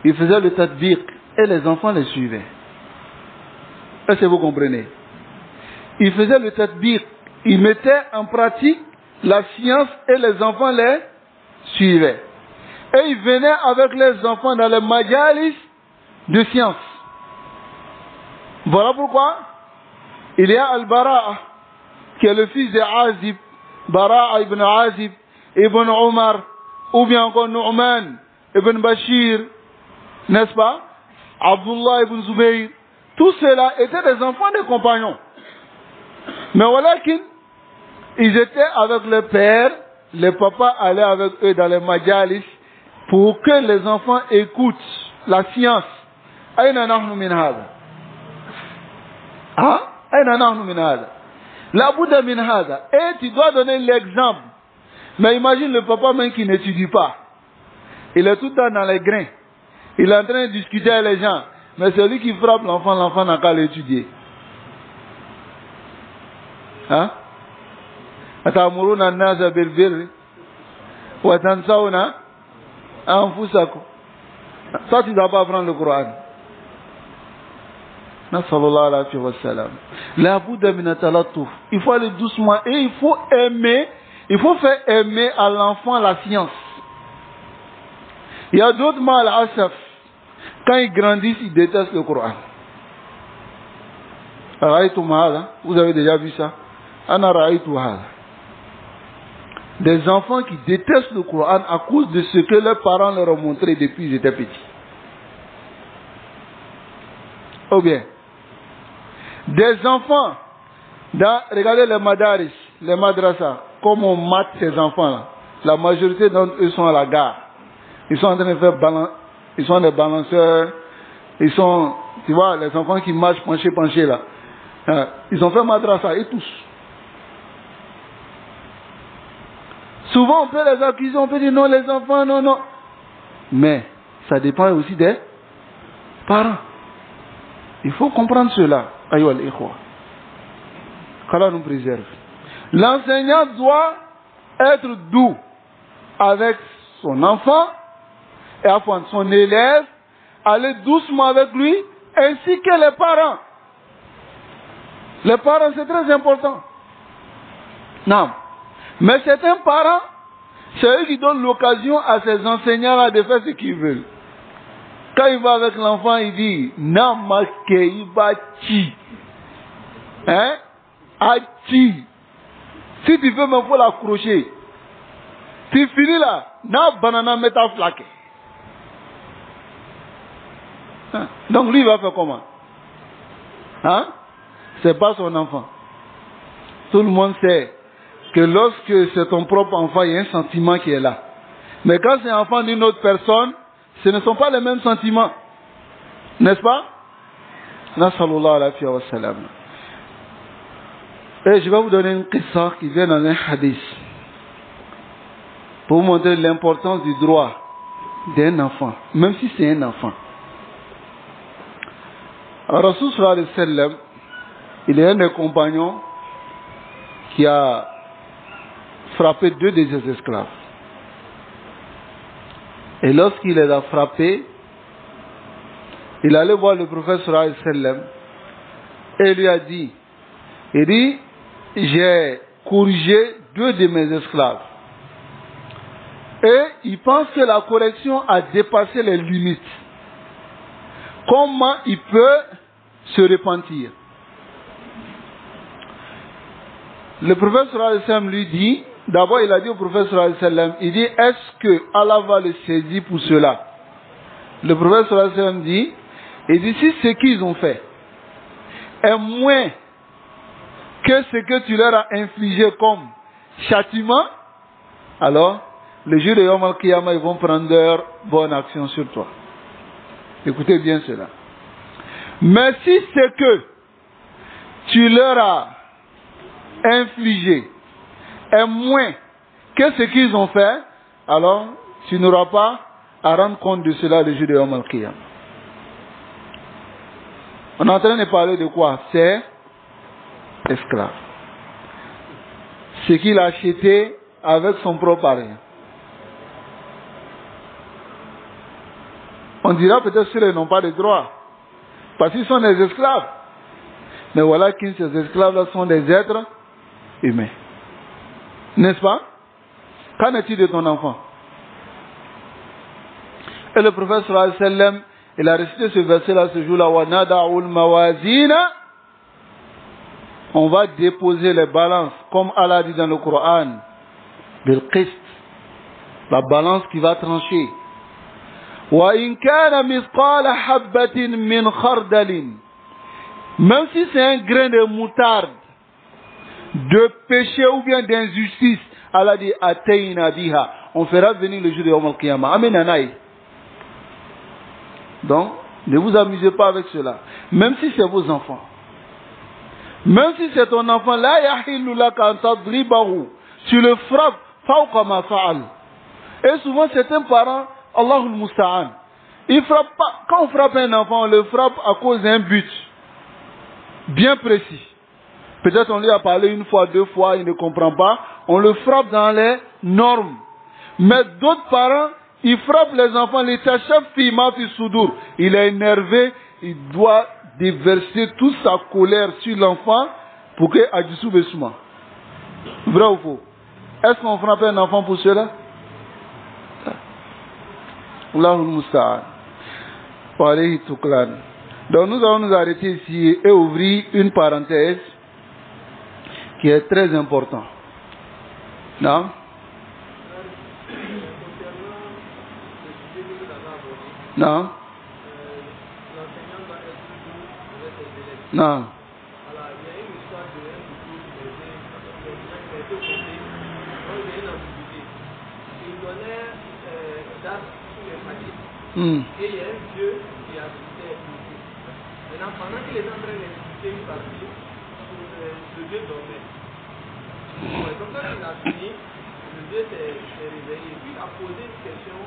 ils faisaient le tadbiq, et les enfants les suivaient. Est-ce que vous comprenez? Ils faisaient le tadbiq, ils mettaient en pratique la science et les enfants les suivaient. Et ils venaient avec les enfants dans les majalis de science. Voilà pourquoi il y a Al-Bara'a, qui est le fils de Azib, Bara'a ibn Azib, ibn Omar, ou bien encore Nu'man, ibn Bashir, n'est-ce pas? Abdullah ibn Zubayr. Tous ceux-là étaient des enfants des compagnons. Mais voilà qu'ils étaient avec le père, les papas allaient avec eux dans les majalis pour que les enfants écoutent la science. Aïna nahnu min hada. Ah? Aïna nahnu min hada. La Bouddha min hada. Et tu dois donner l'exemple. Mais imagine le papa même qui n'étudie pas. Il est tout le temps dans les grains. Il est en train de discuter avec les gens. Mais celui qui frappe l'enfant, l'enfant n'a qu'à l'étudier. Hein? أتأمرون الناس بالبر وتنسون أنفسكم. Ça, tu ne dois pas apprendre le Coran. Il faut aller doucement et il faut aimer, il faut faire aimer à l'enfant la science. Il y a d'autres mal à Asaf. Quand ils grandissent, ils détestent le Coran. Vous avez déjà vu ça? Des enfants qui détestent le Coran à cause de ce que leurs parents leur ont montré depuis qu'ils étaient petits. Ou bien, des enfants, regardez les madaris, les madrasas, comme on mate ces enfants-là. La majorité d'entre eux sont à la gare. Ils sont en train de faire ils sont des balanceurs, ils sont, tu vois, les enfants qui marchent penchés là. Ils ont fait madrasa et tous. Souvent on peut les accuser, on peut dire non les enfants, non. Mais ça dépend aussi des parents. Il faut comprendre cela. Aïwa al-ikhwa. Qu'Allah nous préserve. L'enseignant doit être doux avec son enfant et enfin son élève, aller doucement avec lui, ainsi que les parents. Les parents, c'est très important. Non. Mais certains parents, c'est eux qui donnent l'occasion à ces enseignants-là de faire ce qu'ils veulent. Quand il va avec l'enfant, il dit Namakeibachi. Hein? Achi. Si tu veux, il faut l'accrocher. Tu finis là, na banana meta flaque. Donc lui, il va faire comment? Hein? C'est pas son enfant. Tout le monde sait que lorsque c'est ton propre enfant, il y a un sentiment qui est là. Mais quand c'est l'enfant d'une autre personne, ce ne sont pas les mêmes sentiments. N'est-ce pas? Nasallallahu alayhi wa sallam. Et je vais vous donner une qissa qui vient dans un hadith. Pour vous montrer l'importance du droit d'un enfant. Même si c'est un enfant. Rasul sallallahu alayhi wa sallam, il est un des compagnons qui a frappé 2 de ses esclaves. Et lorsqu'il les a frappés, il allait voir le prophète sallallahu alayhi wa sallam et lui a dit, j'ai corrigé 2 de mes esclaves. Et il pense que la correction a dépassé les limites. Comment il peut se repentir? Le prophète sallallahu alayhi wa sallam lui dit, d'abord il a dit au prophète sallallahu alayhi wa sallam, il dit, est-ce que Allah va le saisir pour cela? Le prophète sallallahu alayhi wa sallam dit, il dit, si ce qu'ils ont fait est moins que ce que tu leur as infligé comme châtiment, alors, le jour de Yom Al-Qiyamah, ils vont prendre leur bonne action sur toi. Écoutez bien cela. Mais si c'est que tu leur as infligé est moins que ce qu'ils ont fait, alors tu n'auras pas à rendre compte de cela le jour de Yom Al-Qiyamah. On est en train de parler de quoi? C'est esclave. Ce qu'il a acheté avec son propre argent. On dira peut-être qu'ils n'ont pas de droit. Parce qu'ils sont des esclaves. Mais voilà que ces esclaves-là sont des êtres humains. N'est-ce pas? Qu'en est-il de ton enfant? Et le prophète sallallahu alayhi wa sallam, il a récité ce verset-là ce jour-là. وَنَدَعُ الْمَوَازِينَ. On va déposer les balances, comme Allah dit dans le Coran. Bil-Qist. La balance qui va trancher. وَإِنْ كَانَ مِثْقَالَ حَبَّةٍ مِّنْ خَرْدَلٍ. Même si c'est un grain de moutarde, de péché ou bien d'injustice, Allah dit Atayna biha. On fera venir le jour de Yom Al-Qiyamah. Amen anaï. Donc, ne vous amusez pas avec cela. Même si c'est vos enfants. Même si c'est ton enfant, la yahillu laka an tadribahu. Tu le frappes, fawqa ma fa'al. Et souvent, certains parents, Allahul Musta'an, ils frappent pas. Quand on frappe un enfant, on le frappe à cause d'un but bien précis. Peut-être on lui a parlé 1 fois, 2 fois, il ne comprend pas. On le frappe dans les normes. Mais d'autres parents, ils frappent les enfants, les tachaf fi ma fi soudour. Il est énervé, il doit déverser toute sa colère sur l'enfant pour que Adjissou Bessouma. Vrai ou faux? Est-ce qu'on frappe un enfant pour cela? Allahul Musta'an. Alayhi Tuklan. Donc nous allons nous arrêter ici et ouvrir une parenthèse qui est très importante. Non? Non? Non. Alors, il y a une histoire de un couple qui était côté, donc il y a une ambiguïté. Il donnait date sur les hadiths. Et il y a un vieux qui a cité ici. Maintenant, pendant qu'il est en train d'expliquer une partie, le vieux dormait. Donc quand il a fini, le vieux s'est réveillé. Puis il a posé une question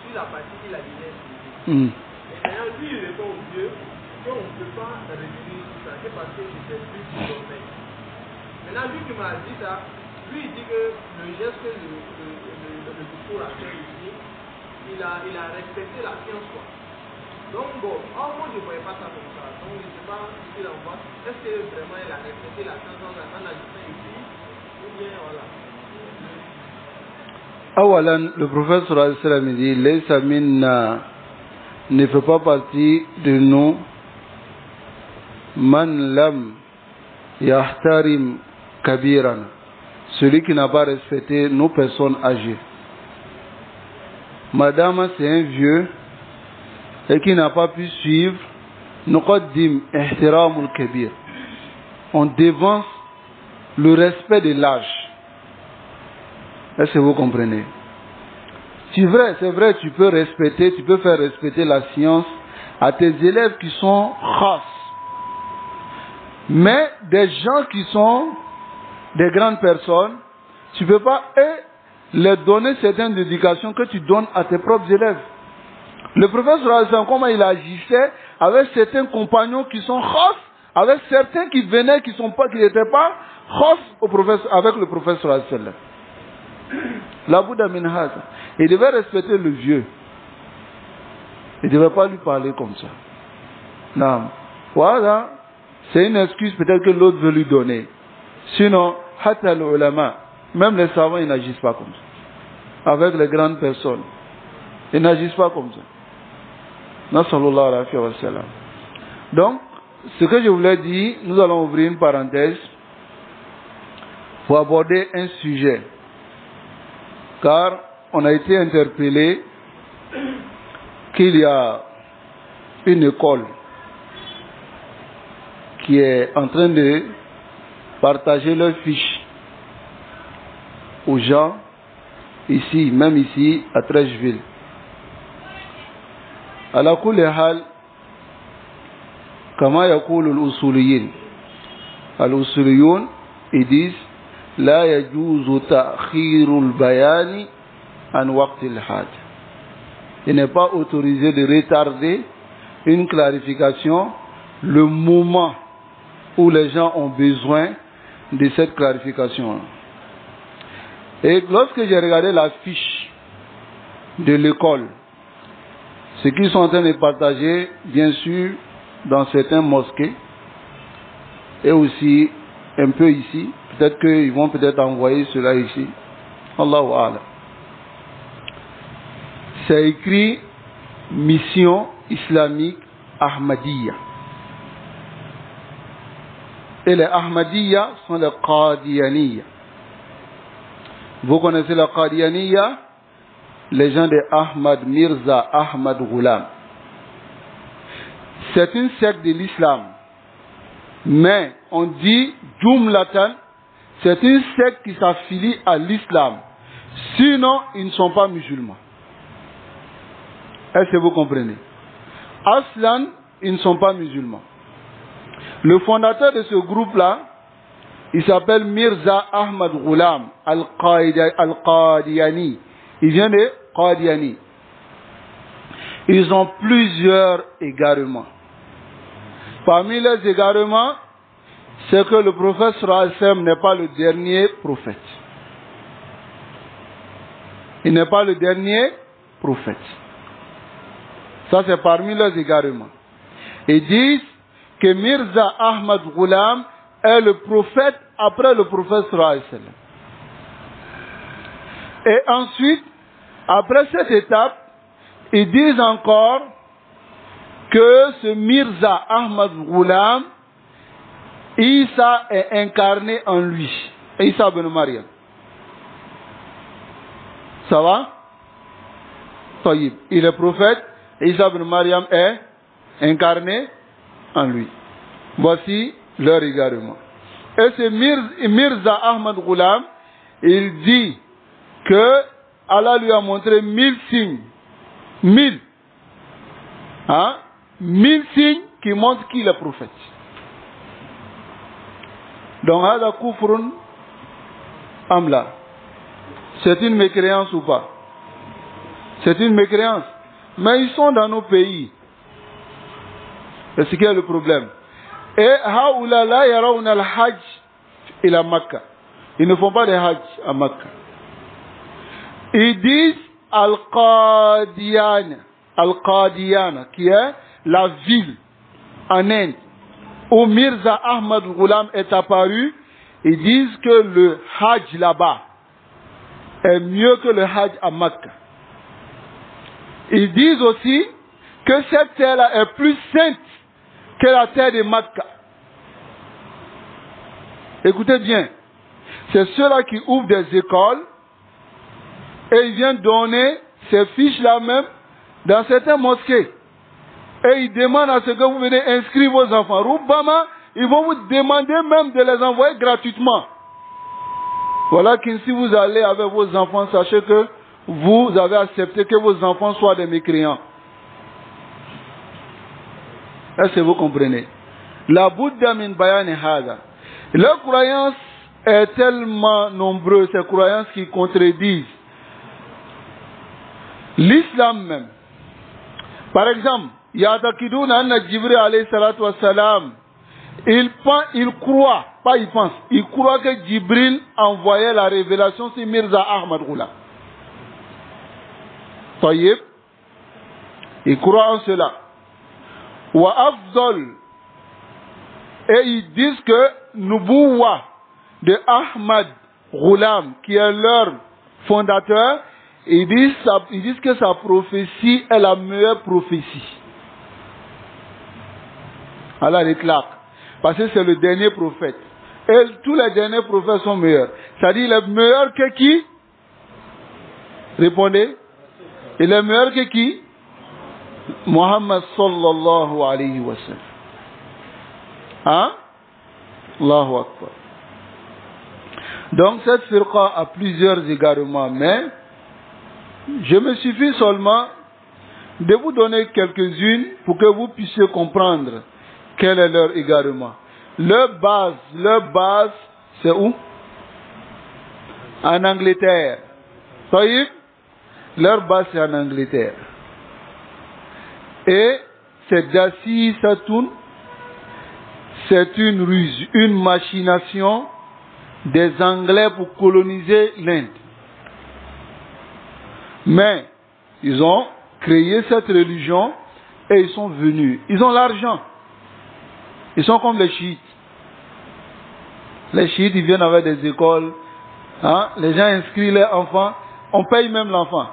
sur la partie qu'il a déjà expliquée. Et d'ailleurs, lui, il répond au vieux. qu'on ne peut pas réunir tout ça, c'est parce que c'est plus du domaine. Maintenant, lui qui m'a dit ça, lui il dit que le geste que le discours a fait ici, il a respecté la science, quoi. Donc bon, moi je ne voyais pas ça comme ça. Donc je ne sais pas ce qu'il en voit. Est-ce que vraiment il a respecté la science en agissant ici, ou bien voilà. Awalan, le prophète sallallahu alayhi wa sallam dit Laysa minna, ne fait pas partie de nous man lam yahtarim kabiran, celui qui n'a pas respecté nos personnes âgées. Madame, c'est un vieux et qui n'a pas pu suivre nuqaddim ihtiramul kabir. On dévance le respect de l'âge. Est-ce que vous comprenez? C'est vrai, tu peux faire respecter la science à tes élèves qui sont khas. Mais des gens qui sont des grandes personnes, tu ne peux pas leur donner certaines éducations que tu donnes à tes propres élèves. Le professeur, comment il agissait avec certains compagnons qui sont khas, avec certains qui venaient, qui n'étaient pas khas avec le professeur. La Bouddha Minhaza. Il devait respecter le vieux. Il ne devait pas lui parler comme ça. Non. Voilà. C'est une excuse peut-être que l'autre veut lui donner. Sinon, hatta l'ulama, même les savants, ils n'agissent pas comme ça. Avec les grandes personnes. Ils n'agissent pas comme ça. Nasallallahu alayhi wa sallam. Donc, ce que je voulais dire, nous allons ouvrir une parenthèse pour aborder un sujet. Car on a été interpellé qu'il y a une école qui est en train de partager leurs fiches aux gens ici, même ici à Trècheville. على كل حال كما يقول الأصوليون ils disent لا يجوز تأخير البيان عن وقت الحاجة. Il n'est pas autorisé de retarder une clarification le moment où les gens ont besoin de cette clarification. Et lorsque j'ai regardé la fiche de l'école, ce qu'ils sont en train de partager, bien sûr, dans certains mosquées, et aussi un peu ici, peut-être qu'ils vont envoyer cela ici. Allahu A'lam. C'est écrit Mission islamique Ahmadiyya. Et les Ahmadiyya sont les Qadianiyya. Vous connaissez les Qadianiyya? Les gens de Ahmad Mirza Ahmad Ghulam. C'est une secte de l'islam. Mais on dit Jumlatan, c'est une secte qui s'affilie à l'islam. Sinon, ils ne sont pas musulmans. Est-ce que vous comprenez? Aslan, ils ne sont pas musulmans. Le fondateur de ce groupe-là, il s'appelle Mirza Ahmad Ghulam Al-Qadiani. Il vient de Qadiani. Ils ont plusieurs égarements. Parmi les égarements, c'est que le prophète sallallahu alayhi wa sallam n'est pas le dernier prophète. Il n'est pas le dernier prophète. Ça, c'est parmi les égarements. Ils disent que Mirza Ahmad Ghulam est le prophète après le prophète sallallahu alayhi wa sallam. Et ensuite, après cette étape, ils disent encore que ce Mirza Ahmad Ghulam, Isa est incarné en lui. Isa ben Maryam. Ça va? Taïb. Il est prophète. Isa ben Maryam est incarné en lui. Voici leur égarement. Et ce Mirza Ahmad Ghulam, il dit que Allah lui a montré 1000 signes. 1000. Hein? 1000 signes qui montrent qu'il est prophète. Donc, hada kufrun amla. C'est une mécréance ou pas? C'est une mécréance. Mais ils sont dans nos pays. C'est ce qui est le problème. Et haoula la yarawna al-hajj ila Makkah. Ils ne font pas de hajj à Makkah. Ils disent Al-Qadiana, qui est la ville en Inde où Mirza Ahmad Ghulam est apparu. Ils disent que le hajj là-bas est mieux que le hajj à Makkah. Ils disent aussi que cette terre-là est plus sainte que la terre de Makkah. Écoutez bien, c'est ceux-là qui ouvrent des écoles et ils viennent donner ces fiches-là même dans certaines mosquées. Et ils demandent à ce que vous venez inscrire vos enfants. Roubama, ils vont vous demander même de les envoyer gratuitement. Voilà que si vous allez avec vos enfants, sachez que vous avez accepté que vos enfants soient des mécréants. Est-ce que vous comprenez? La Bouddha min bayani hada. Leurs croyances est tellement nombreuses, ces croyances qui contredisent l'islam même. Par exemple, Ya'taqiduna anna Jibril alayhi salatu wassalam, il croit, pas il pense, il croit que Jibril envoyait la révélation sur Mirza Ahmad Ghulam. Taïb, il croit en cela. Wa afdal, et ils disent que Nubuwa de Ahmad Ghulam, qui est leur fondateur, ils disent que sa prophétie est la meilleure prophétie. Allah déclare, parce que c'est le dernier prophète. Et tous les derniers prophètes sont meilleurs. C'est-à-dire, il est meilleur que qui? Répondez. Il est meilleur que qui? Muhammad sallallahu alayhi wa sallam. Hein? Allahu Akbar. Donc cette firqa a plusieurs égarements, mais je me suffis seulement de vous donner quelques-unes pour que vous puissiez comprendre quel est leur égarement. Leur base, c'est où? En Angleterre. Taïb, leur base c'est en Angleterre. Et c'est Dassi Satoun, c'est une ruse, une machination des Anglais pour coloniser l'Inde. Mais ils ont créé cette religion et ils sont venus. Ils ont l'argent. Ils sont comme les chiites. Les chiites, ils viennent avec des écoles. Hein? Les gens inscrivent leurs enfants. On paye même l'enfant.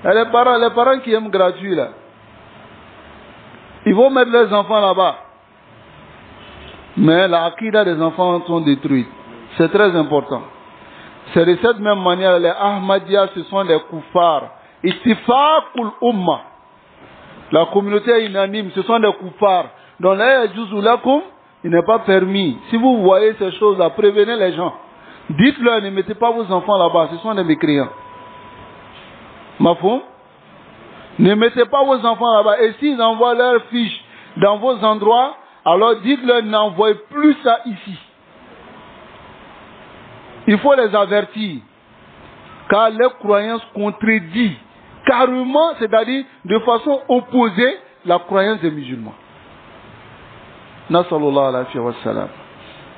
Et les parents qui aiment gratuit là, ils vont mettre leurs enfants là-bas. Mais la akida des enfants sont détruites. C'est très important. C'est de cette même manière, les Ahmadiyya, ce sont des koufars. Ittifaqul Ummah. La communauté est unanime, ce sont des koufars. Donc là, il n'est pas permis. Si vous voyez ces choses-là, prévenez les gens. Dites-leur, ne mettez pas vos enfants là-bas, ce sont des mécréants. Mafoum? Ne mettez pas vos enfants là-bas. Et s'ils envoient leurs fiches dans vos endroits, alors dites-leur, n'envoyez plus ça ici. Il faut les avertir. Car leurs croyances contredisent carrément, c'est-à-dire de façon opposée, la croyance des musulmans. نسأل الله العافية والسلام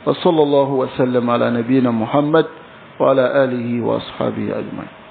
وصلى الله وسلم على نبينا محمد وعلى آله وأصحابه أجمعين.